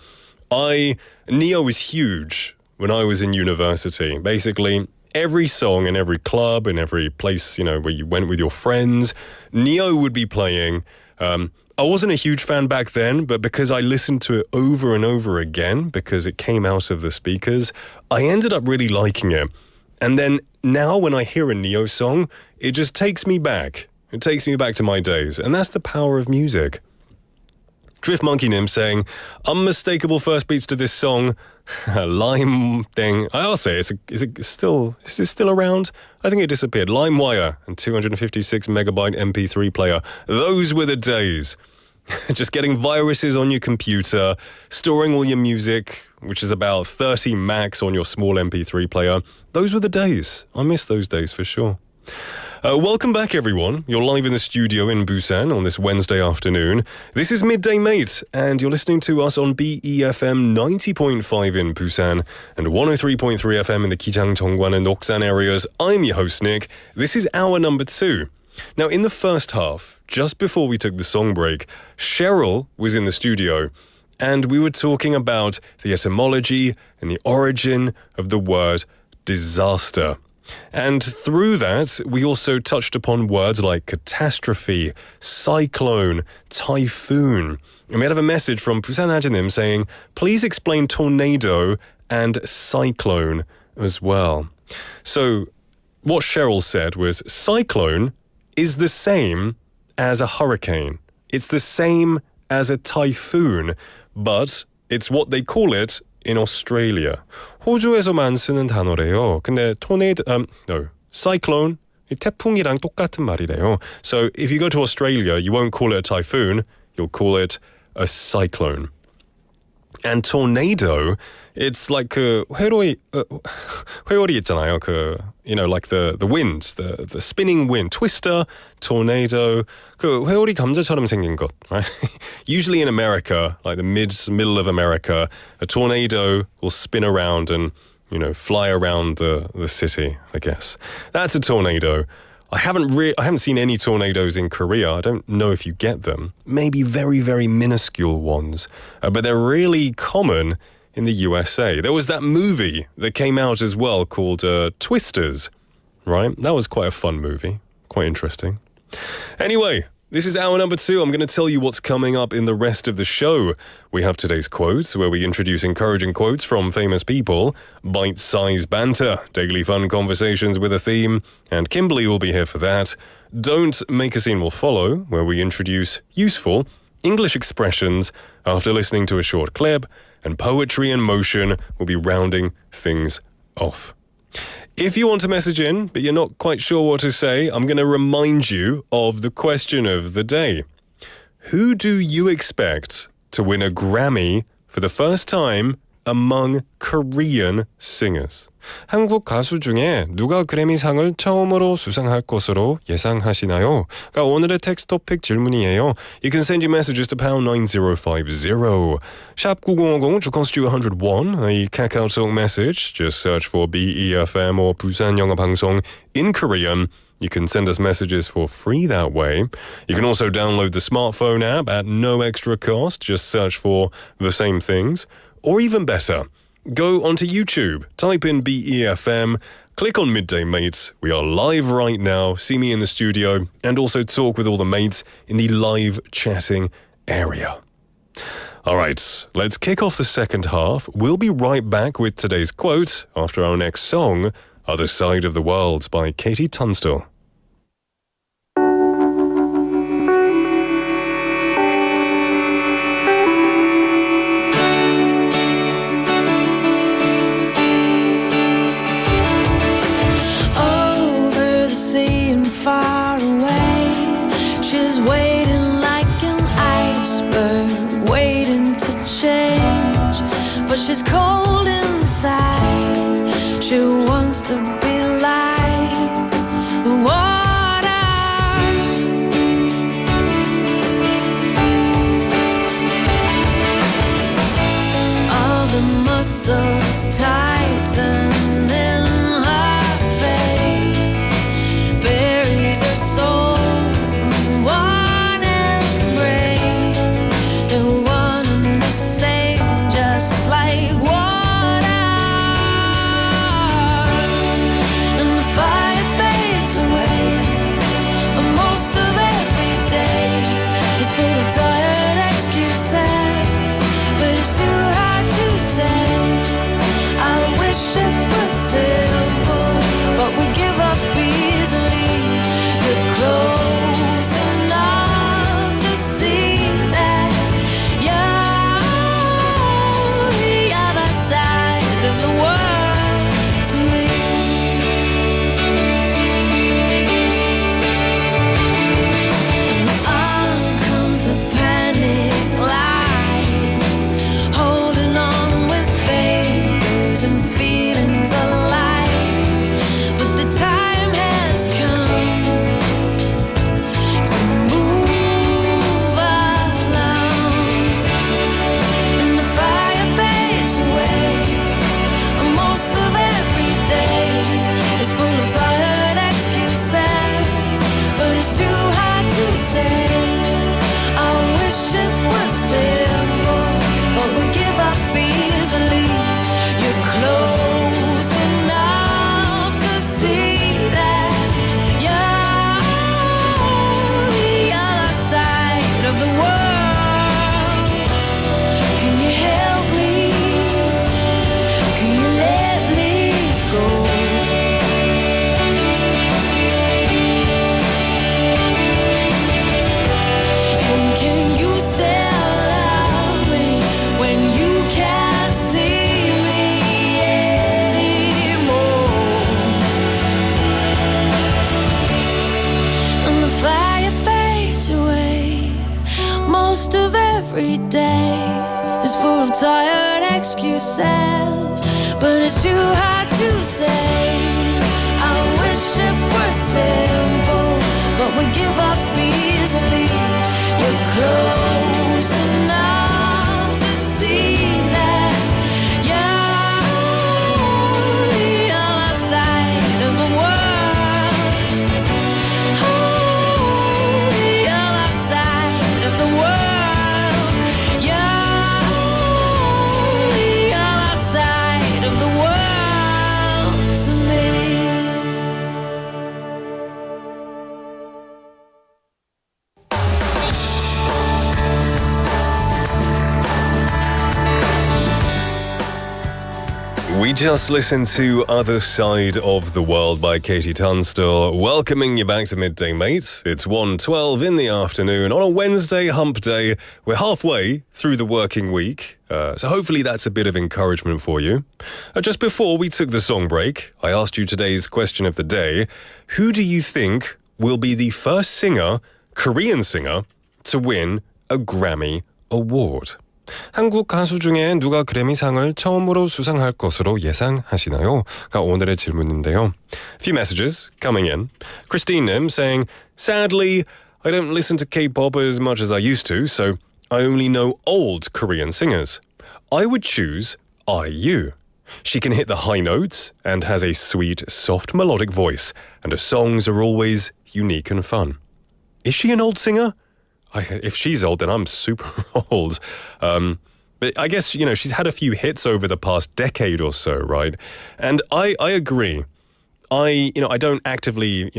Neo was huge when I was in university. Basically, every song in every club, in every place, where you went with your friends, Neo would be playing. I wasn't a huge fan back then, but because I listened to it over and over again, because it came out of the speakers, I ended up really liking it. And then now when I hear a Neo song, it just takes me back. It takes me back to my days. And that's the power of music. Drift Monkey Nim saying, unmistakable first beats to this song. Lime thing. I'll say, is it still around? I think it disappeared. LimeWire and 256 megabyte MP3 player. Those were the days. Just getting viruses on your computer, storing all your music, which is about 30 max on your small MP3 player. Those were the days. I miss those days for sure. Welcome back, everyone. You're live in the studio in Busan on this Wednesday afternoon. This is Midday Mate, and you're listening to us on BEFM 90.5 in Busan and 103.3 FM in the Kijang, Dongguan and Noksan areas. I'm your host, Nick. This is hour number 2. Now, in the first half, just before we took the song break, Cheryl was in the studio, and we were talking about the etymology and the origin of the word disaster. And through that, we also touched upon words like catastrophe, cyclone, typhoon. And we have a message from Busan Hajinim saying, please explain tornado and cyclone as well. So what Cheryl said was cyclone is the same as a hurricane. It's the same as a typhoon, but it's what they call it in Australia. 호주에서만 쓰는 단어래요. 근데 cyclone, 태풍이랑 똑같은 말이래요. So if you go to Australia, you won't call it a typhoon, you'll call it a cyclone. And tornado, it's like 회오리 있잖아요. Like the wind, the spinning wind, twister, tornado. 회오리 감자처럼 생긴 것, right? Usually in America, like the middle of America, a tornado will spin around and, fly around the city, I guess. That's a tornado. I haven't seen any tornadoes in Korea. I don't know if you get them. Maybe very, very minuscule ones. But they're really common in the USA. There was that movie that came out as well called Twisters, right? That was quite a fun movie. Quite interesting. Anyway, this is hour number 2. I'm going to tell you what's coming up in the rest of the show. We have today's quotes, where we introduce encouraging quotes from famous people, bite-sized banter, daily fun conversations with a theme, and Kimberly will be here for that. Don't Make a Scene will follow, where we introduce useful English expressions after listening to a short clip, and Poetry in Motion will be rounding things off. If you want to message in, but you're not quite sure what to say, I'm going to remind you of the question of the day. Who do you expect to win a Grammy for the first time among Korean singers? 한국 가수 중에 누가 그래미상을 처음으로 수상할 것으로 예상하시나요? 그러니까 오늘의 텍스트 토픽 질문이에요. You can send your messages to pound 9050. 샵 9050 주콘스튜 101. A 카카오톡 message. Just search for BEFM or 부산영어방송 in Korean. You can send us messages for free that way. You can also download the smartphone app at no extra cost. Just search for the same things. Or even better, go onto YouTube, type in BEFM, click on Midday Mates. We are live right now. See me in the studio and also talk with all the mates in the live chatting area. All right, let's kick off the second half. We'll be right back with today's quote after our next song, Other Side of the World by Katie Tunstall. Far away, she's waiting like an she's cold inside. She wants to be like the water. All the muscles tighten in her face, buries her soul in one embrace. They're one and the same, just like water. And the fire fades away, but most of every day is full of tired excuses. But it's too hard to say. I wish it was simple, but we give up easily. You're close enough to see that you're the other side of the world to me. On comes the panic line, holding on with fingers and feelings alive. But the time has come to move along. And the fire fades away. Most of every day is full of tired excuses, but it's too hard to say. I wish it was simple, but we give up easily. You're close enough to see that you're the other side of the world. Can you help me? Can you let me go? And can you still love me when you can't see me anymore? And the fire fades away. Most of every day is full of tired excuses, but it's too hard to say. I wish it were simple, but we give up easily. You're close enough to see that you're the other side of the world. Oh, the other side of the world. You're the other side of the world to me. We just listened to Other Side of the World by Katie Tunstall, welcoming you back to Midday Mate. It's 1:12 in the afternoon on a Wednesday hump day. We're halfway through the working week, so hopefully that's a bit of encouragement for you. Just before we took the song break, I asked you today's question of the day. Who do you think will be the first singer, Korean singer, to win a Grammy Award? 한국 가수 중에 누가 그래미상을 처음으로 수상할 것으로 예상하시나요? 가 오늘의 질문인데요. Few messages coming in. Christine Nim saying, sadly, I don't listen to K-pop as much as I used to, so I only know old Korean singers. I would choose IU. She can hit the high notes and has a sweet, soft melodic voice, and her songs are always unique and fun. Is she an old singer? If she's old, then I'm super old. But I guess, she's had a few hits over the past decade or so, right? And I agree. I don't actively,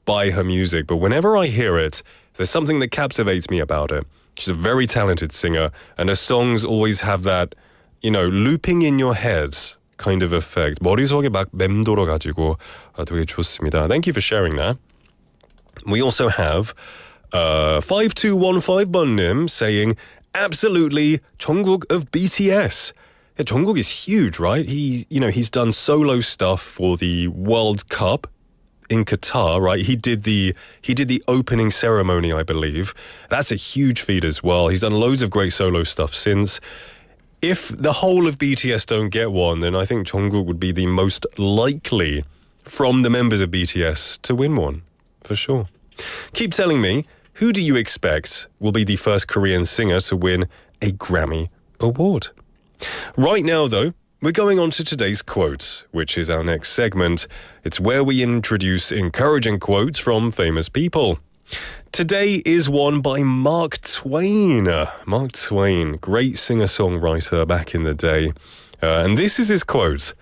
buy her music, but whenever I hear it, there's something that captivates me about it. She's a very talented singer, and her songs always have that, looping in your head kind of effect. 머릿속에 막 맴돌아가지고 되게 좋습니다. Thank you for sharing that. We also have 5215번님 saying, absolutely, Jungkook of BTS. Yeah, Jungkook is huge, right? He's done solo stuff for the World Cup in Qatar, right? He did the opening ceremony, I believe. That's a huge feat as well. He's done loads of great solo stuff since. if the whole of BTS don't get one, then I think Jungkook would be the most likely from the members of BTS to win one, for sure. Keep telling me, who do you expect will be the first Korean singer to win a Grammy Award? Right now, though, we're going on to today's quote, which is our next segment. It's where we introduce encouraging quotes from famous people. Today is one by Mark Twain. Mark Twain, great singer-songwriter back in the day. And this is his quote.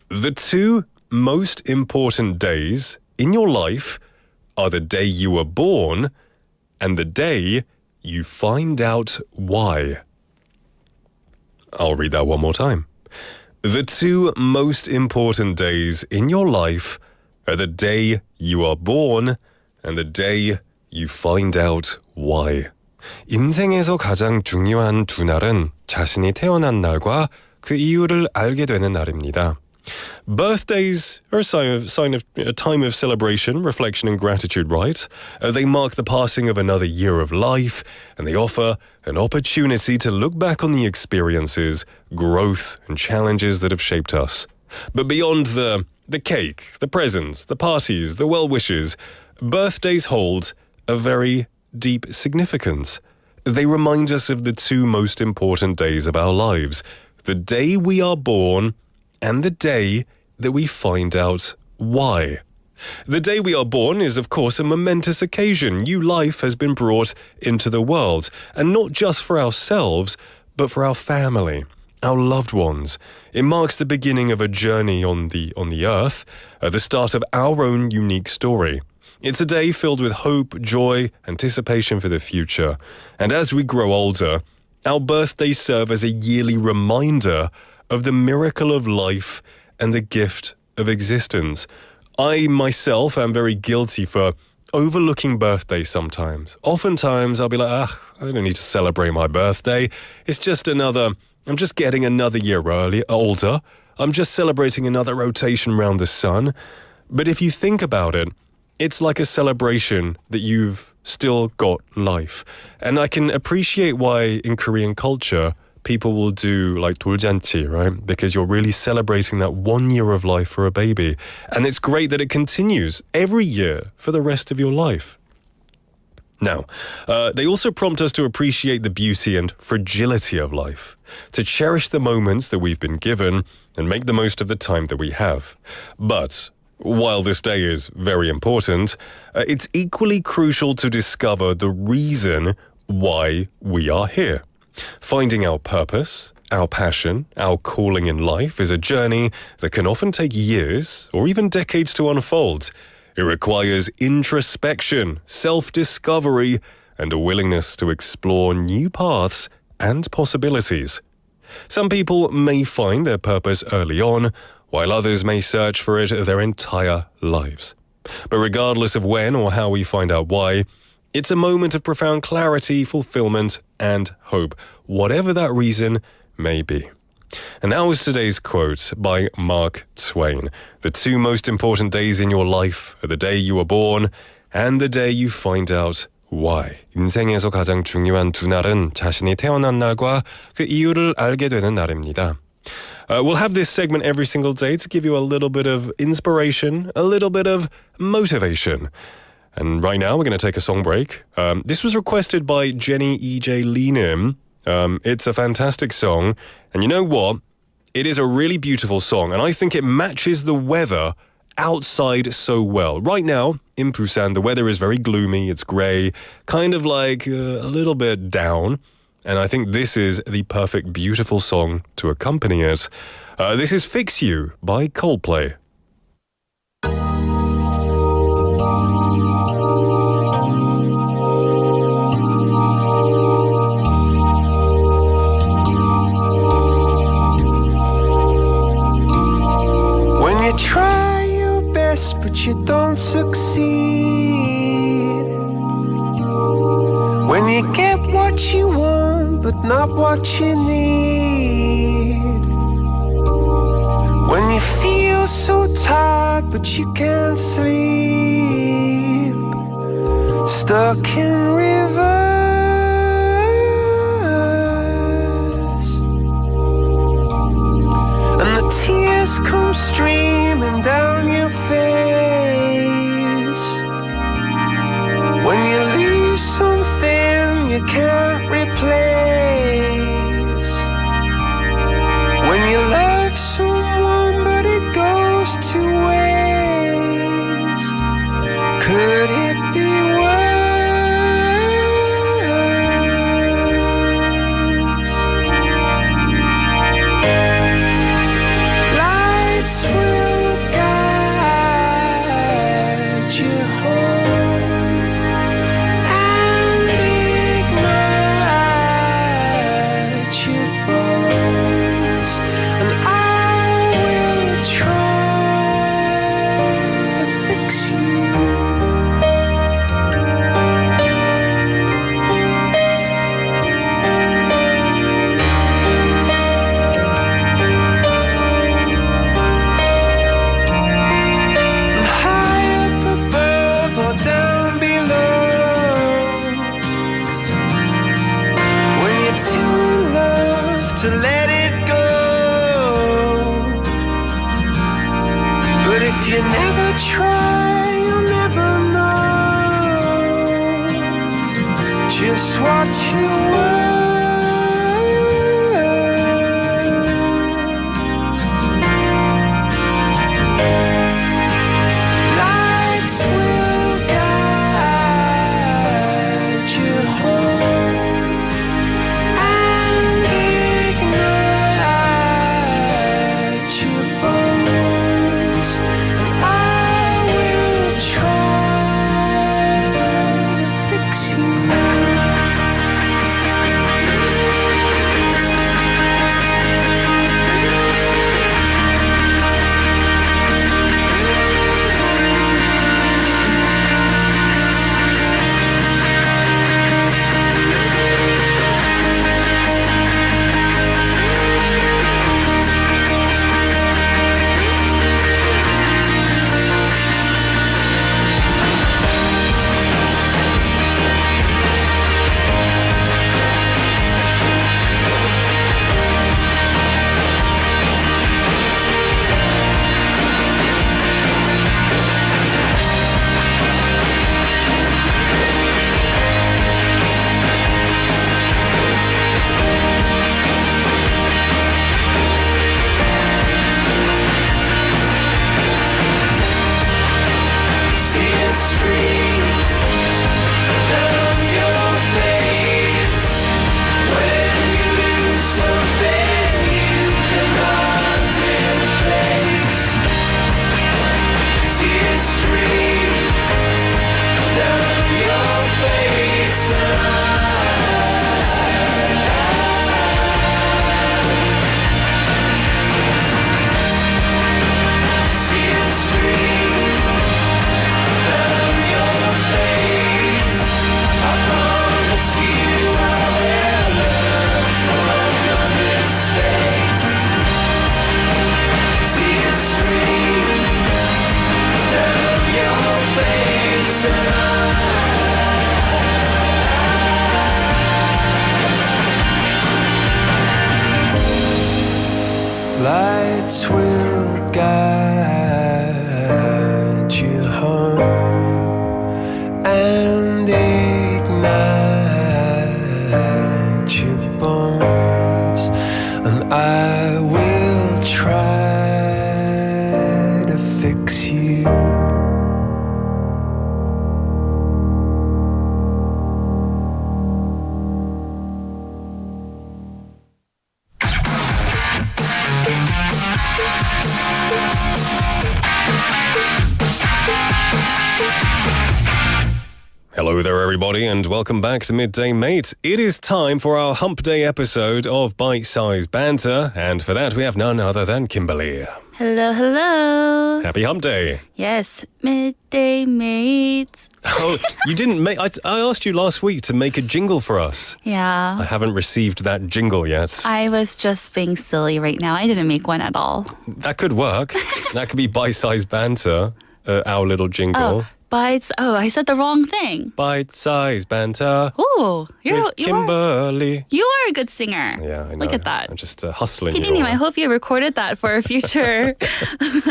The two most important days in your life are the day you were born and the day you find out why. I'll read that one more time. The two most important days in your life are the day you are born and the day you find out why. 인생에서 가장 중요한 두 날은 자신이 태어난 날과 그 이유를 알게 되는 날입니다. Birthdays are a time of celebration, reflection and gratitude, right? They mark the passing of another year of life, and they offer an opportunity to look back on the experiences, growth and challenges that have shaped us. But beyond the cake, the presents, the parties, the well-wishes, birthdays hold a very deep significance. They remind us of the two most important days of our lives, the day we are born and the day that we find out why. The day we are born is, of course, a momentous occasion. New life has been brought into the world, and not just for ourselves, but for our family, our loved ones. It marks the beginning of a journey on the earth, the start of our own unique story. It's a day filled with hope, joy, anticipation for the future. And as we grow older, our birthdays serve as a yearly reminder of the miracle of life and the gift of existence. I myself am very guilty for overlooking birthdays sometimes. Oftentimes I'll be like, I don't need to celebrate my birthday. It's just I'm just getting another year older. I'm just celebrating another rotation around the sun. But if you think about it, it's like a celebration that you've still got life. And I can appreciate why in Korean culture, people will do like 돌잔치, right? Because you're really celebrating that 1 year of life for a baby. And it's great that it continues every year for the rest of your life. Now, they also prompt us to appreciate the beauty and fragility of life, to cherish the moments that we've been given and make the most of the time that we have. But while this day is very important, it's equally crucial to discover the reason why we are here. Finding our purpose, our passion, our calling in life is a journey that can often take years or even decades to unfold. It requires introspection, self-discovery, and a willingness to explore new paths and possibilities. Some people may find their purpose early on, while others may search for it their entire lives. But regardless of when or how we find out why, it's a moment of profound clarity, fulfillment, and hope, whatever that reason may be. And that was today's quote by Mark Twain. The two most important days in your life are the day you were born and the day you find out why. 인생에서 가장 중요한 두 날은 자신이 태어난 날과 그 이유를 알게 되는 날입니다. We'll have this segment every single day to give you a little bit of inspiration, a little bit of motivation. And right now, we're going to take a song break. This was requested by Jenny E.J. Linim. It's a fantastic song. And you know what? It is a really beautiful song. And I think it matches the weather outside so well. Right now, in Busan, the weather is very gloomy. It's grey, kind of like a little bit down. And I think this is the perfect, beautiful song to accompany it. This is Fix You by Coldplay. When you try your best but you don't succeed, when you get what you want but not what you need, when you feel so tired but you can't sleep, stuck in reverse, to let it go. But if you never try, you'll never know just what you were. Lights will guide you home and ignite your bones, and I will try to fix you. See a stream down your face. When you lose something you cannot replace. See a stream down your face. See a stream down your face. I promise you I will learn from your mistakes. See a stream down your face, lights will guide you home and ignite your bones, and I will try to fix you. Hello there, everybody, and welcome back to Midday Mate. It is time for our Hump Day episode of Bite Size Banter, and for that we have none other than Kimberly. Hello, hello. Happy Hump Day. Yes, Midday Mate. Oh, you didn't make... I asked you last week to make a jingle for us. I Yeah. haven't received that jingle yet. I was just being silly right now. I didn't make one at all. That could work. That could be Bite Size Banter, our little jingle. Oh, bites. Oh, I said the wrong thing. Bite Size Banter Oh, with Kimberly. you are a good singer. Yeah, I know. Look at that. I'm just hustling. Pidi님, you I hope you recorded that for future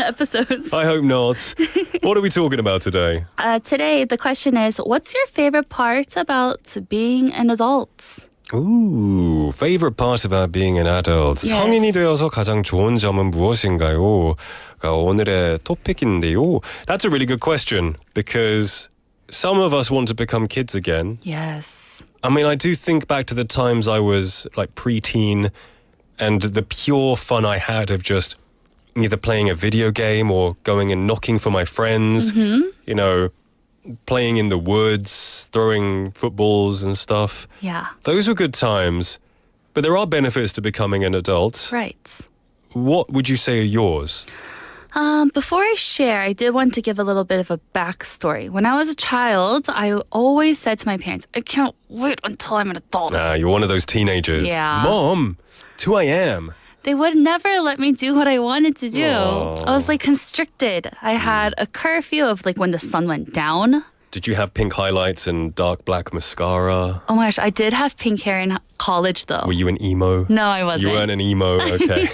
episodes. I hope not. What are we talking about today? Today, the question is, what's your favorite part about being an adult? Ooh, favorite part about being an adult. Yes. 성인이 되어서 가장 좋은 점은 무엇인가요? 가 오늘의 토픽인데요. That's a really good question because some of us want to become kids again. Yes. I mean, I do think back to the times I was like preteen and the pure fun I had of just either playing a video game or going and knocking for my friends, you know, playing in the woods, throwing footballs and stuff. Yeah. Those were good times, but there are benefits to becoming an adult. Right. What would you say are yours? Before I share, I did want to give a little bit of a backstory. When I was a child, I always said to my parents, I can't wait until I'm an adult. You're one of those teenagers. Yeah. Mom, it's who I am. They would never let me do what I wanted to do. Aww. I was like constricted. I had a curfew of like when the sun went down. Did you have pink highlights and dark black mascara? Oh my gosh, I did have pink hair in college though. Were you an emo? No, I wasn't. You weren't an emo, okay.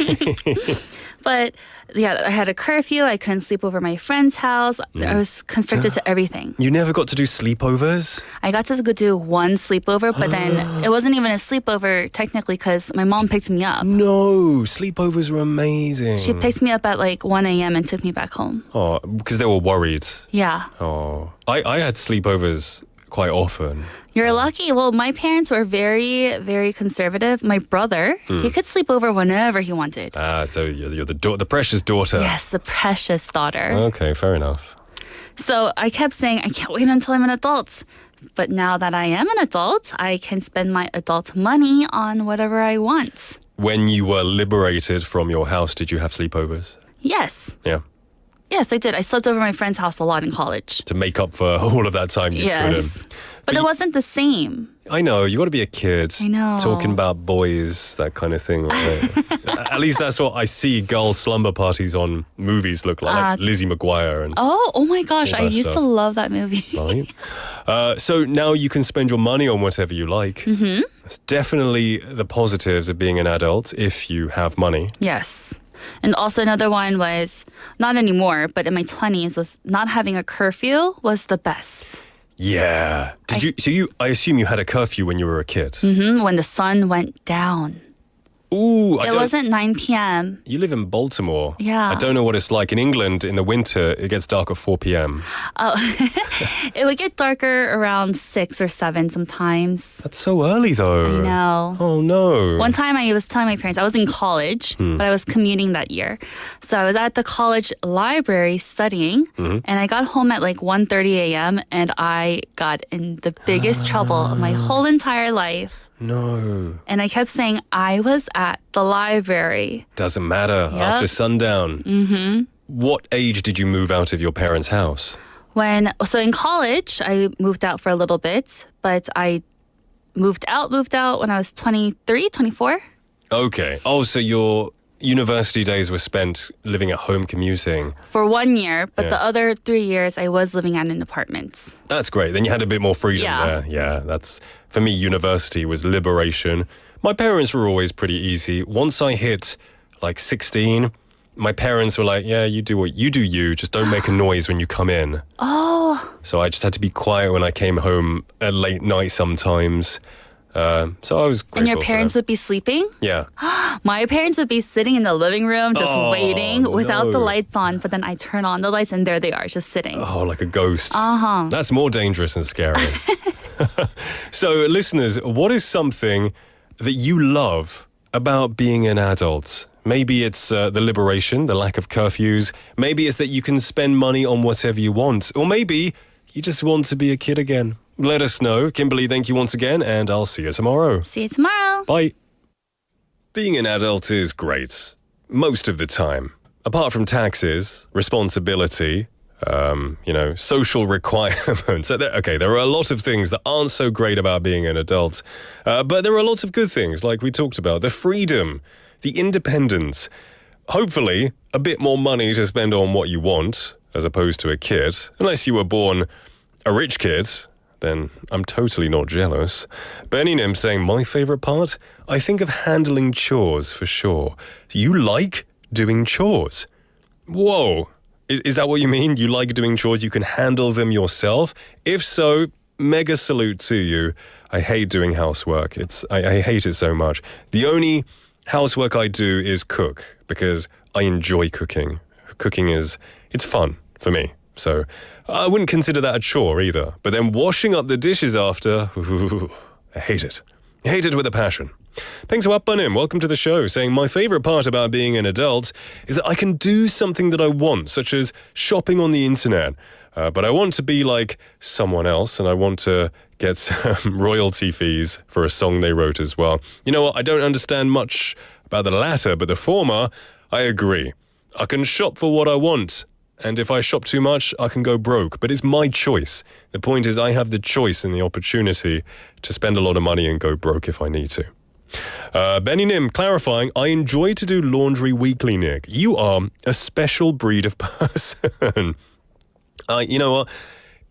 But yeah, I had a curfew. I couldn't sleep over my friend's house. I was constricted to everything. You never got to do sleepovers? I got to go do one sleepover, but then it wasn't even a sleepover technically because my mom picked me up. No, sleepovers were amazing. She picked me up at like 1 a.m. and took me back home. Oh, because they were worried. Yeah. Oh, I had sleepovers quite often. You're lucky. Well, my parents were very, very conservative. My brother, he could sleep over whenever he wanted. Ah, so you're the precious daughter. Yes, the precious daughter. Okay, fair enough. So I kept saying, I can't wait until I'm an adult. But now that I am an adult, I can spend my adult money on whatever I want. When you were liberated from your house, did you have sleepovers? Yes. Yeah. Yes, I did. I slept over my friend's house a lot in college. To make up for all of that time you Yes. But it wasn't the same. I know, you got to be a kid. I know. Talking about boys, that kind of thing. Right? At least that's what I see girls' slumber parties on movies look like Lizzie McGuire. And Oh my gosh, all I that used stuff. to love that movie. Right? So now you can spend your money on whatever you like. Mm-hmm. It's definitely the positives of being an adult if you have money. Yes. And also another one was, not anymore, but in my 20s, was not having a curfew was the best. Yeah. I assume you had a curfew when you were a kid. When the sun went down. Ooh, It wasn't 9 p.m. You live in Baltimore. Yeah. I don't know what it's like. In England, in the winter, it gets dark at 4 p.m. Oh, it would get darker around 6 or 7 sometimes. That's so early, though. I know. Oh, no. One time I was telling my parents, I was in college, but I was commuting that year. So I was at the college library studying, and I got home at like 1:30 a.m. and I got in the biggest trouble of my whole entire life. No. And I kept saying, I was at the library. Doesn't matter. Yep. After sundown. Mm-hmm. What age did you move out of your parents' house? So in college, I moved out for a little bit, but I moved out when I was 23, 24. Okay. Oh, so your university days were spent living at home commuting. For 1 year, but Yeah. the other 3 years I was living at an apartment. That's great. Then you had a bit more freedom Yeah. there. Yeah, that's for me. University was liberation. My parents were always pretty easy. Once I hit like 16, my parents were like, "Yeah, you do what you do. You just don't make a noise when you come in." Oh. So I just had to be quiet when I came home at late night sometimes. So I was grateful And your for parents that. would be sleeping? Yeah. My parents would be sitting in the living room just Oh, waiting without the no. lights on, but then I turn on the lights and there they are just sitting. Oh, like a ghost. Uh-huh. That's more dangerous and scary. So, listeners, what is something that you love about being an adult? Maybe it's the liberation, the lack of curfews. Maybe it's that you can spend money on whatever you want. Or maybe you just want to be a kid again. Let us know. Kimberly, thank you once again, and I'll see you tomorrow. See you tomorrow. Bye. Being an adult is great. Most of the time. Apart from taxes, responsibility, social requirements. So there are a lot of things that aren't so great about being an adult. But there are lots of good things, like we talked about. The freedom, the independence. Hopefully, a bit more money to spend on what you want, as opposed to a kid. Unless you were born a rich kid, then I'm totally not jealous. Benny Nim saying, my favourite part? I think of handling chores for sure. You like doing chores? Whoa. Is that what you mean? You like doing chores? You can handle them yourself? If so, mega salute to you. I hate doing housework. I hate it so much. The only housework I do is cook because I enjoy cooking. Cooking it's fun for me. So I wouldn't consider that a chore either. But then washing up the dishes after, I hate it. I hate it with a passion. Thanks to Appanim, welcome to the show, saying my favourite part about being an adult is that I can do something that I want, such as shopping on the internet. But I want to be like someone else, and I want to get some royalty fees for a song they wrote as well. You know what? I don't understand much about the latter, but the former, I agree. I can shop for what I want. And if I shop too much, I can go broke. But it's my choice. The point is I have the choice and the opportunity to spend a lot of money and go broke if I need to. Benny Nim clarifying, I enjoy to do laundry weekly, Nick. You are a special breed of person. You know what?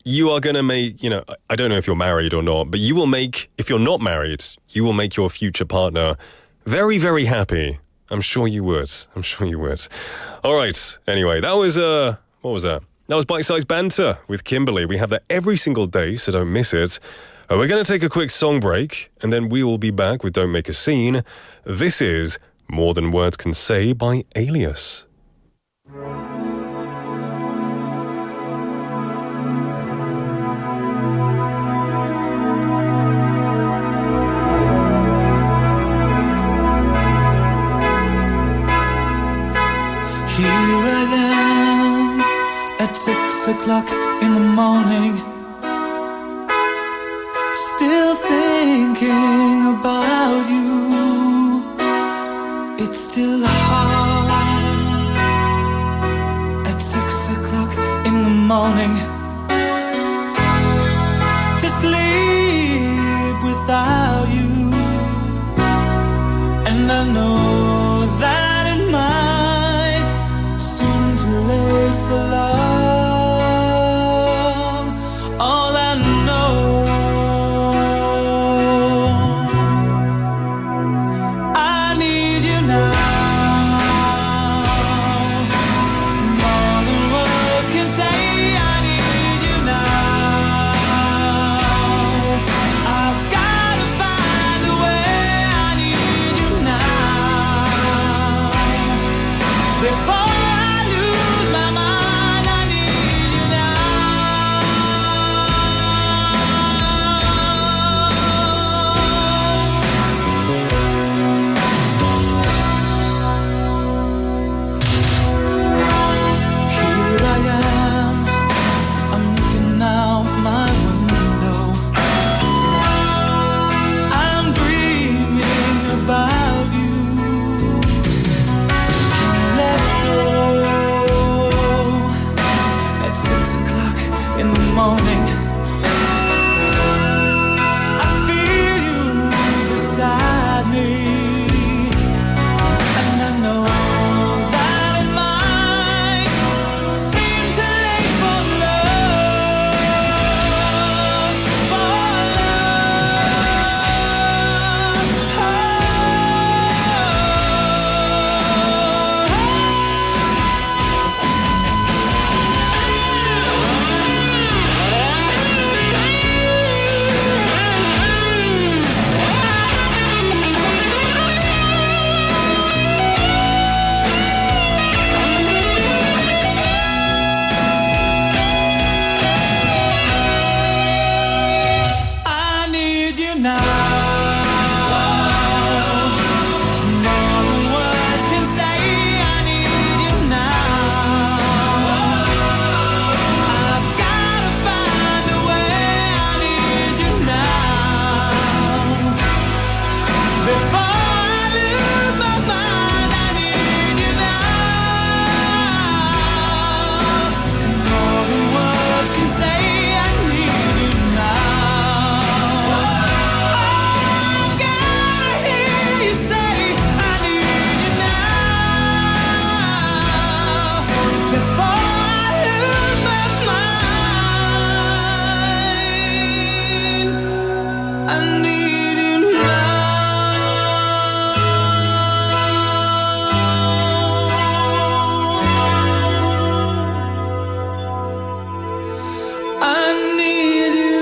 you are going to make, I don't know if you're married or not, but you will make, if you're not married, you will make your future partner very, very happy. I'm sure you would. All right. Anyway, that was, what was that? That was Bite Size Banter with Kimberly. We have that every single day, so don't miss it. We're going to take a quick song break, and then we will be back with Don't Make a Scene. This is More Than Words Can Say by Alias. Here I am at 6 o'clock in the morning, still thinking about you. It's still hard at 6 o'clock in the morning to sleep without you, and I know that it might seem too late for love. All I know, I need you now, more than words can say. I need you now. I've gotta find a way. I need you now. Before I lose my mind, I need you now. Here I am, I'm looking out my window, I'm dreaming about you. Can't let go at 6 o'clock in the morning. I feel you beside me, and I know that it might seem too late for love, I need you now. More than words can say. I need you now. I've gotta find a way. I need you now. Before I lose my mind, I need you now. More than words can say. I need you now. I've gotta hear you say, I need you now. Before I lose my mind, I need you now. I need you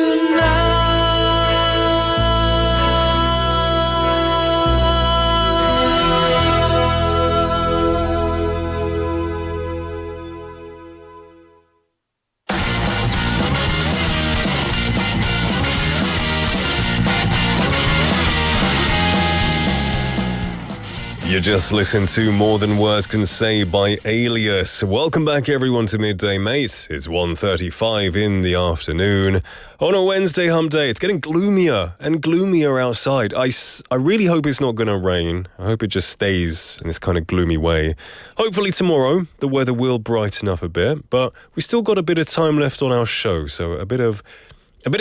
You just listened to More Than Words Can Say by Alias. Welcome back, everyone, to Midday Mate. It's 1:35 in the afternoon on a Wednesday hump day. It's getting gloomier and gloomier outside. I really hope it's not going to rain. I hope it just stays in this kind of gloomy way. Hopefully tomorrow the weather will brighten up a bit, but we still got a bit of time left on our show, so a bit of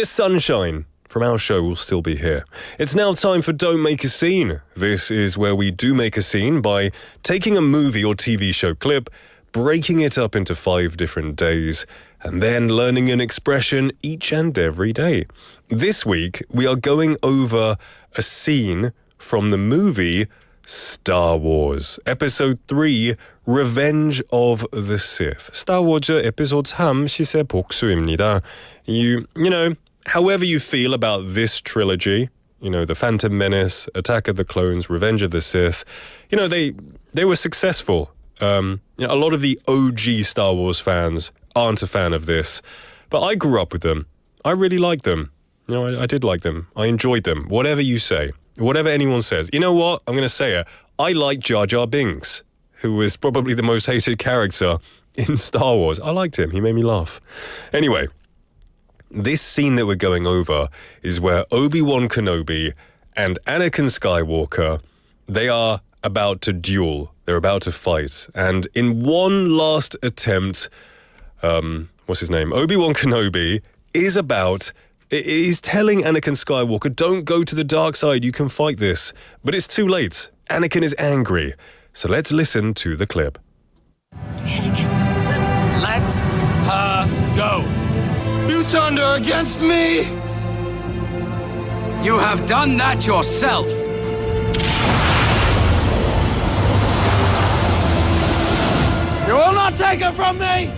sunshine from our show will still be here. It's now time for Don't Make a Scene. This is where we do make a scene by taking a movie or TV show clip, breaking it up into 5 different days, and then learning an expression each and every day. This week, we are going over a scene from the movie Star Wars, Episode 3, Revenge of the Sith. Star Wars Episode 3, 시세 복수입니다. You know, however you feel about this trilogy, you know, The Phantom Menace, Attack of the Clones, Revenge of the Sith, you know, they were successful. You know, a lot of the OG Star Wars fans aren't a fan of this, but I grew up with them. I really liked them. You know, I did like them. I enjoyed them. Whatever you say, whatever anyone says. You know what? I'm going to say it. I like Jar Jar Binks, who was probably the most hated character in Star Wars. I liked him. He made me laugh. Anyway, this scene that we're going over is where Obi-Wan Kenobi and Anakin Skywalker, they are about to duel. They're about to fight. And in one last attempt, what's his name? Obi-Wan Kenobi is telling Anakin Skywalker, don't go to the dark side, you can fight this. But it's too late. Anakin is angry. So let's listen to the clip. Anakin, let her go. You turned her against me. You have done that yourself. You will not take her from me.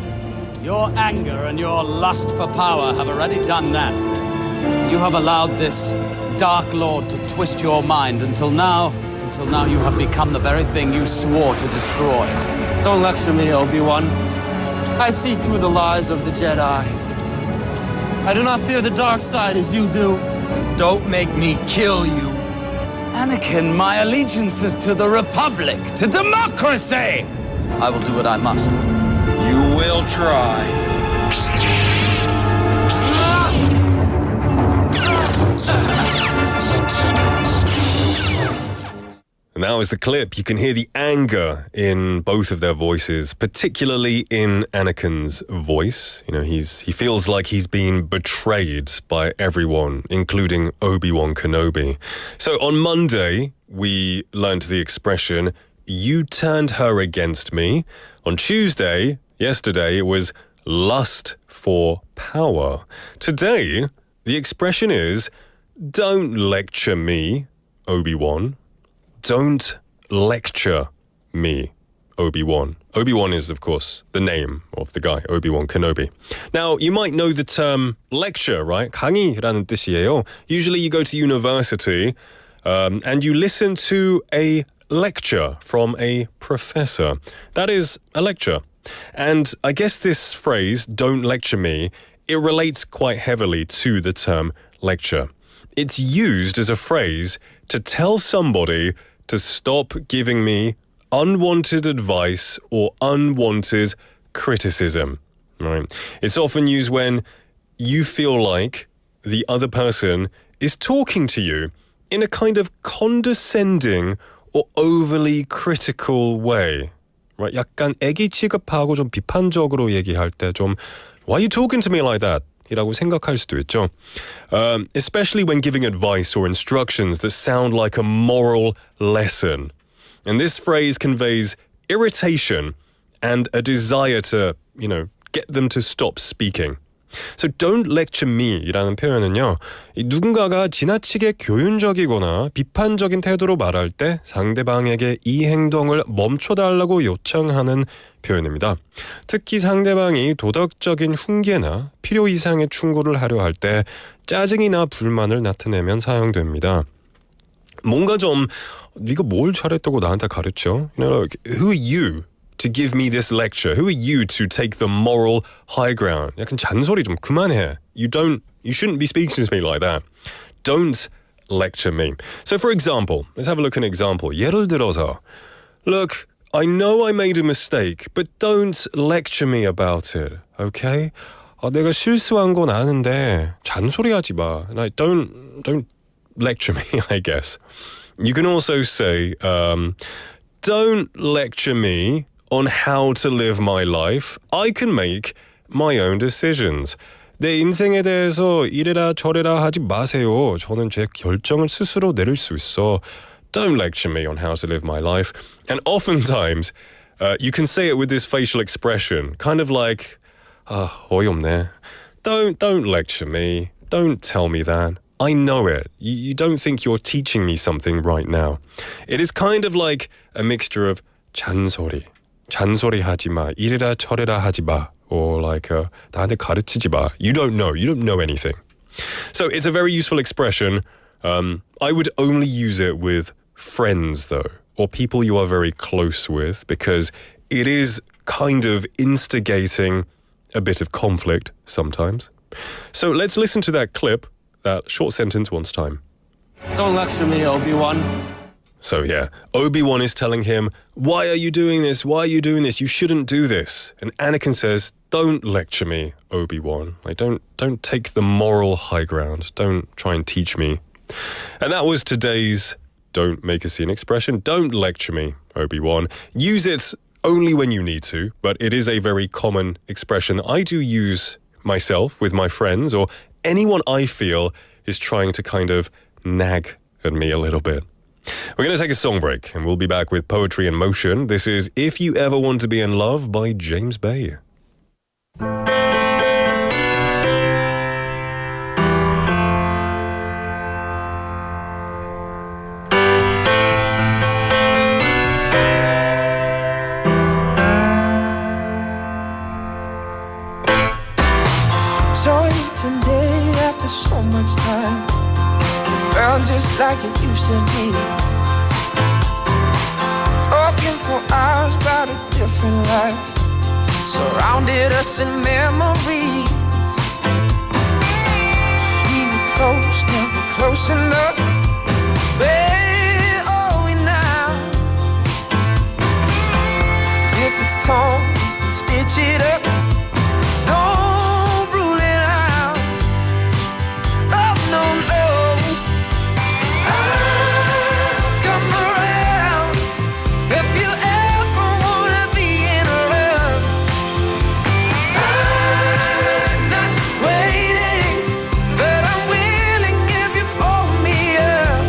Your anger and your lust for power have already done that. You have allowed this Dark Lord to twist your mind until now you have become the very thing you swore to destroy. Don't lecture me, Obi-Wan. I see through the lies of the Jedi. I do not fear the dark side as you do. Don't make me kill you. Anakin, my allegiance is to the Republic, to democracy. I will do what I must. You will try. And that was the clip. You can hear the anger in both of their voices, particularly in Anakin's voice. You know, he feels like he's been betrayed by everyone, including Obi-Wan Kenobi. So on Monday, we learned the expression, you turned her against me. On Tuesday, yesterday, it was lust for power. Today, the expression is, don't lecture me, Obi-Wan. Don't lecture me, Obi-Wan. Obi-Wan is, of course, the name of the guy, Obi-Wan Kenobi. Now, you might know the term lecture, right? 강의라는 뜻이에요. Usually you go to university and you listen to a lecture from a professor. That is a lecture. And I guess this phrase, don't lecture me, it relates quite heavily to the term lecture. It's used as a phrase to tell somebody to stop giving me unwanted advice or unwanted criticism, right? It's often used when you feel like the other person is talking to you in a kind of condescending or overly critical way, right? 약간 애기 취급하고 좀 비판적으로 얘기할 때 좀 Why are you talking to me like that? 이라고 생각할 수도 있죠. Especially when giving advice or instructions that sound like a moral lesson. And this phrase conveys irritation and a desire to, you know, get them to stop speaking. So don't lecture me 이라는 표현은요. 누군가가 지나치게 교훈적이거나 비판적인 태도로 말할 때 상대방에게 이 행동을 멈춰달라고 요청하는 표현입니다. 특히 상대방이 도덕적인 훈계나 필요 이상의 충고를 하려 할 때 짜증이나 불만을 나타내면 사용됩니다. 뭔가 좀 네가 뭘 잘했다고 나한테 가르쳐? You know, like, who are you to give me this lecture? Who are you to take the moral high ground? 약간 잔소리 좀 그만해. You shouldn't be speaking to me like that. Don't lecture me. So for example, let's have a look at an example. 예를 들어서, look, I know I made a mistake, but don't lecture me about it, okay? 내가 실수한 건 아는데 잔소리하지 마. Like, don't lecture me, I guess. You can also say, don't lecture me on how to live my life. I can make my own decisions. 내 인생에 대해서 이래라 저래라 하지 마세요. 저는 제 결정을 스스로 내릴 수 있어. Don't lecture me on how to live my life. And oftentimes, you can say it with this facial expression, kind of like, 어이없네. Don't lecture me. Don't tell me that. I know it. You don't think you're teaching me something right now. It is kind of like a mixture of 잔소리. 잔소리 하지 마. 이래라 저래라 하지 마. Or like 나한테 가르치지 마. You don't know anything. So it's a very useful expression. I would only use it with friends though, or people you are very close with, because it is kind of instigating a bit of conflict sometimes. So let's listen to that clip, that short sentence once time. Don't lecture me, Obi-Wan. So yeah, Obi-Wan is telling him, why are you doing this? Why are you doing this? You shouldn't do this. And Anakin says, don't lecture me, Obi-Wan. Like, don't take the moral high ground. Don't try and teach me. And that was today's don't make a scene expression. Don't lecture me, Obi-Wan. Use it only when you need to, but it is a very common expression I do use myself with my friends or anyone I feel is trying to kind of nag at me a little bit. We're going to take a song break and we'll be back with Poetry in Motion. This is If You Ever Want to Be in Love by James Bay. Saw you today after so much time. It felt just like it used to be. Talking for hours about a different life. Surrounded us in memory. We were close, never close enough. Where are we now? As if it's torn, we can stitch it up. Don't rule it out. Oh no, no. I'll come around if you ever wanna be in love. I'm not waiting, but I'm willing if you call me up.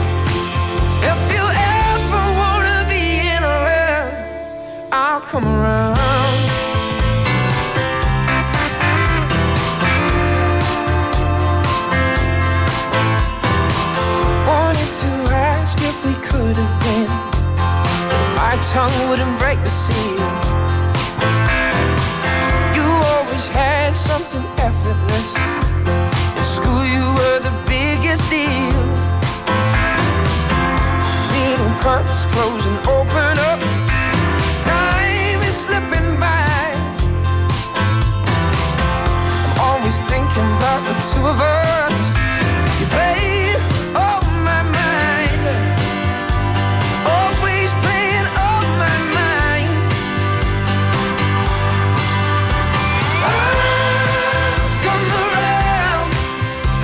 If you ever wanna be in love, I'll come around. Wanted to ask if we could have been. My tongue wouldn't break the seal. You always had something effortless. In school you were the biggest deal. Little curtains close and open up. Time is slipping by. I'm always thinking about the two of us. You played on my mind. Always playing on my mind. I'll come around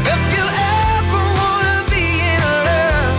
if you ever wanna be in love.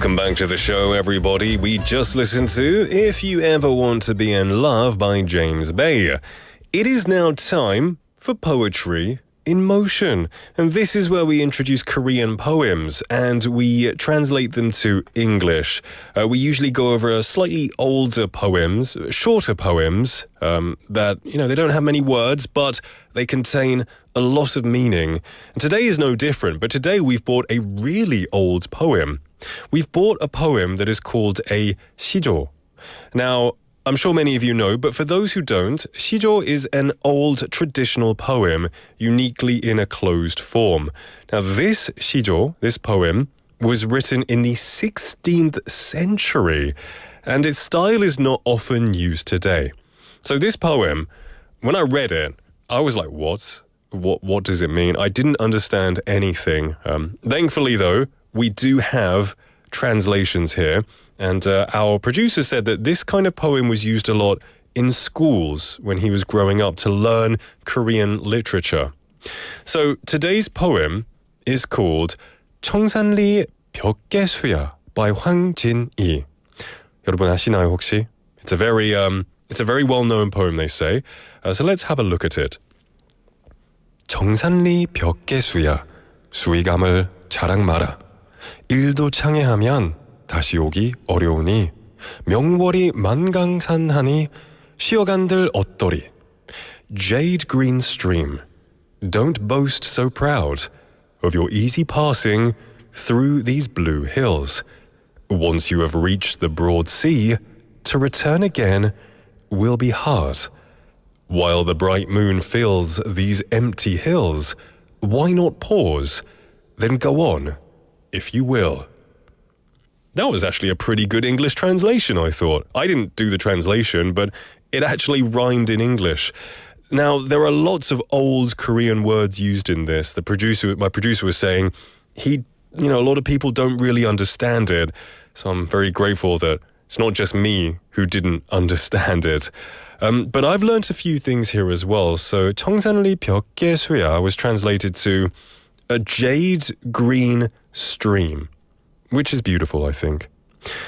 Welcome back to the show, everybody. We just listened to If You Ever Want to Be in Love by James Bay. It is now time for Poetry in Motion. And this is where we introduce Korean poems and we translate them to English. We usually go over slightly older poems, shorter poems that, they don't have many words, but they contain a lot of meaning. And today is no different, but today we've brought a really old poem. We've brought a poem that is called a 시조. Now, I'm sure many of you know, but for those who don't, 시조 is an old traditional poem, uniquely in a closed form. Now, this 시조, this poem, was written in the 16th century, and its style is not often used today. So this poem, when I read it, I was like, what? What does it mean? I didn't understand anything. Thankfully, though, we do have translations here. And our producer said that this kind of poem was used a lot in schools when he was growing up to learn Korean literature. So today's poem is called 청산리 벽계수야 by 황진이. 여러분 아시나요 혹시? It's a very well-known poem, they say. So let's have a look at it. 정산리 벽계수야 수위감을 자랑 마라. 일도 창해하면 다시 오기 어려우니 명월이 만강산하니 쉬어간들 어떠리. Jade green stream, don't boast so proud of your easy passing through these blue hills. Once you have reached the broad sea, to return again will be hard. While the bright moon fills these empty hills, why not pause, then go on, if you will. That was actually a pretty good English translation, I thought. I didn't do the translation, but it actually rhymed in English. Now, there are lots of old Korean words used in this. My producer was saying a lot of people don't really understand it. So I'm very grateful that it's not just me who didn't understand it. But I've learnt a few things here as well. So 청산리 벽계수야 was translated to a jade green stream, which is beautiful, I think.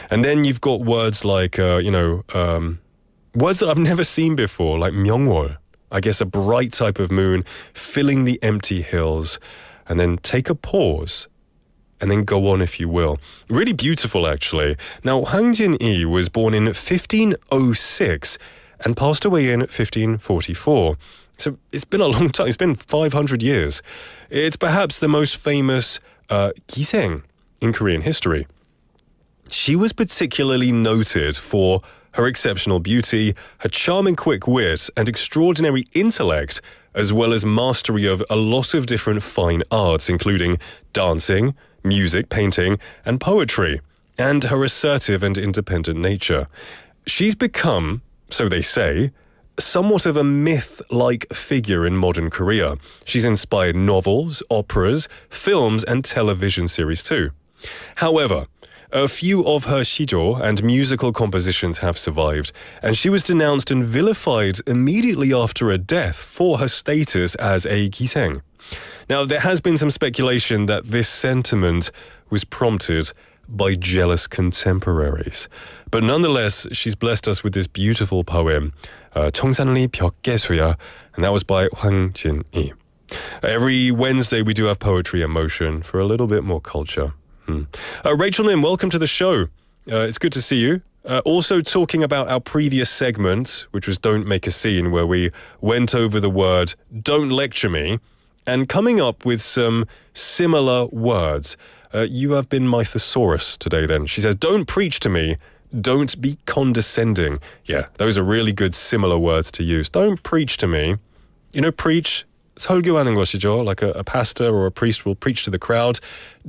And then you've got words like, words that I've never seen before, like 명월, I guess a bright type of moon filling the empty hills, and then take a pause, and then go on if you will. Really beautiful, actually. Now, Hwang Jin-ii was born in 1506 and passed away in 1544. So it's been a long time. It's been 500 years. It's perhaps the most famous giseng in Korean history. She was particularly noted for her exceptional beauty, her charming quick wit, and extraordinary intellect, as well as mastery of a lot of different fine arts, including dancing, music, painting, and poetry, and her assertive and independent nature. She's become, so they say, somewhat of a myth-like figure in modern Korea. She's inspired novels, operas, films, and television series too. However, a few of her 시조 and musical compositions have survived, and she was denounced and vilified immediately after her death for her status as a giseng. Now, there has been some speculation that this sentiment was prompted by jealous contemporaries. But nonetheless, she's blessed us with this beautiful poem, 청산리 벽계수야, and that was by Hwang Jin-ii. Every Wednesday, we do have Poetry in Motion for a little bit more culture. Rachel Nim, welcome to the show. It's good to see you. Also talking about our previous segment, which was Don't Make a Scene, where we went over the word Don't Lecture Me, and coming up with some similar words. You have been my thesaurus today then. She says, don't preach to me, don't be condescending. Yeah, those are really good similar words to use. Don't preach to me. Preach, 설교하는 것이죠. Like a pastor or a priest will preach to the crowd.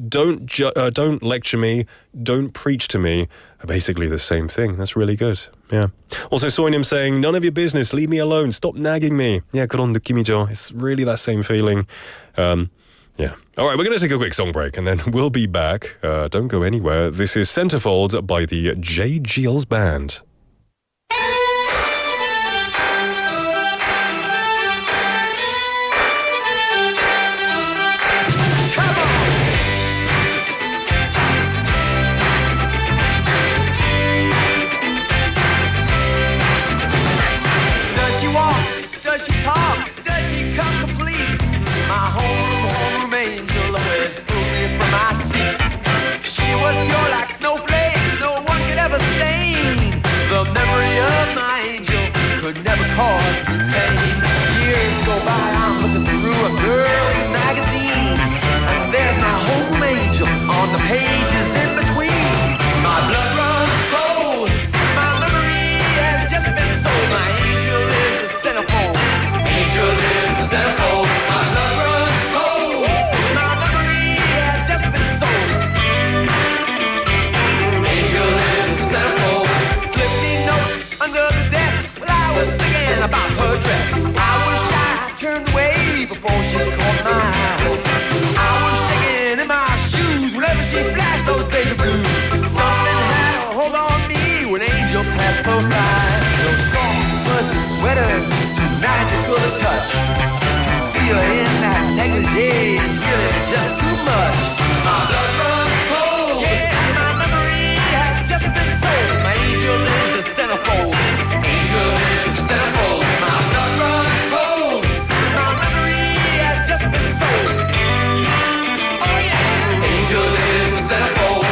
Don't lecture me, don't preach to me. Basically the same thing. That's really good. Yeah. Also, Soinim saying, none of your business, leave me alone, stop nagging me. Yeah, 그런 느낌이죠. It's really that same feeling. Yeah. All right, we're going to take a quick song break and then we'll be back. Don't go anywhere. This is Centerfold by the J. Geels Band. Yeah, it's really just too much. My blood runs cold. Yeah, my memory has just been sold. My angel is the centerfold. Angel is the centerfold. My blood runs cold. My memory has just been sold. Oh yeah, angel is the centerfold.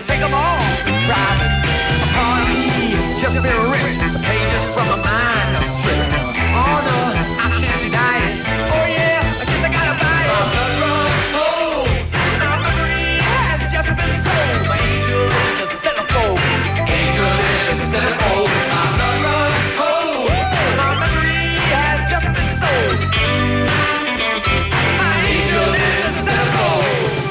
Take them all private. A part of me has just been ripped. Pages from my mind are stripped. Oh no, I can't deny it. Oh yeah, I guess I gotta buy it. My blood runs cold. My memory has just been sold. My angel is the centerfold. Angel is the centerfold. My blood runs cold. My memory has just been sold. My angel is the centerfold.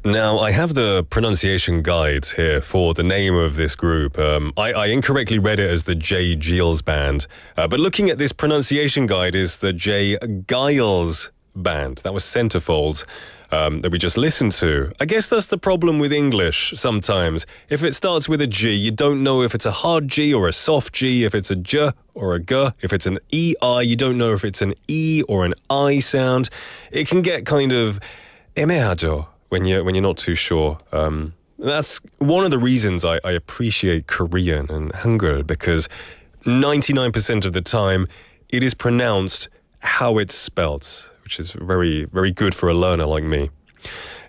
Now, I have the pronunciation guide here for the name of this group. I incorrectly read it as the J. Giles Band, but looking at this pronunciation guide is the J. Giles Band. That was Centerfold that we just listened to. I guess that's the problem with English sometimes. If it starts with a G, you don't know if it's a hard G or a soft G, if it's a J or a G. If it's an EI, you don't know if it's an E or an I sound. It can get kind of 애매하죠. When you're not too sure. That's one of the reasons I appreciate Korean and Hangul, because 99% of the time it is pronounced how it's spelt, which is very, very good for a learner like me.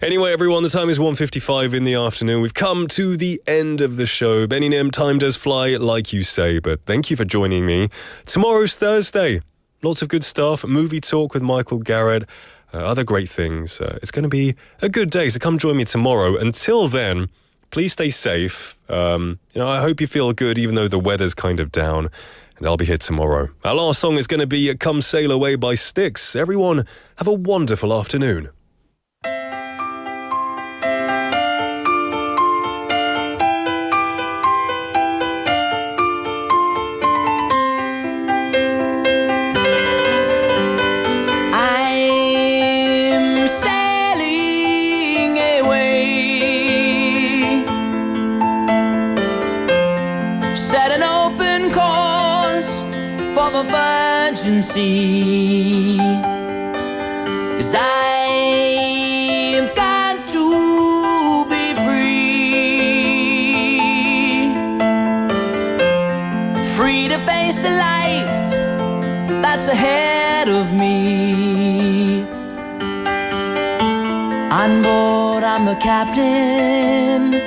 Anyway, everyone, the time is 1:55 in the afternoon. We've come to the end of the show. Benny Nim, time does fly, like you say, but thank you for joining me. Tomorrow's Thursday. Lots of good stuff. Movie talk with Michael Garrett. Other great things. It's going to be a good day, so come join me tomorrow. Until then, please stay safe. I hope you feel good, even though the weather's kind of down. And I'll be here tomorrow. Our last song is going to be Come Sail Away by Styx. Everyone, have a wonderful afternoon. Sea, 'cause I've got to be free to face the life that's ahead of me. On board, I'm the captain,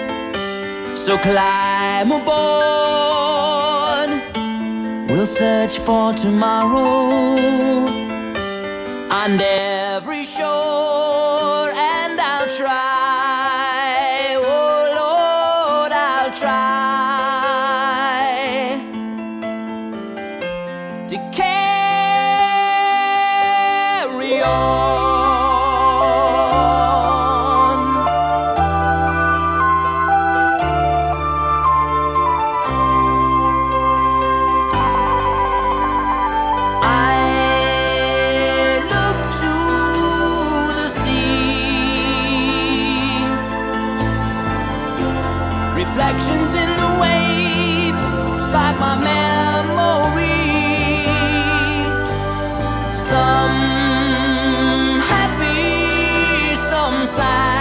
so climb aboard. We'll search for tomorrow on every shore, and I'll try, oh Lord, I'll try to carry on. I look to the Some happy, some sad.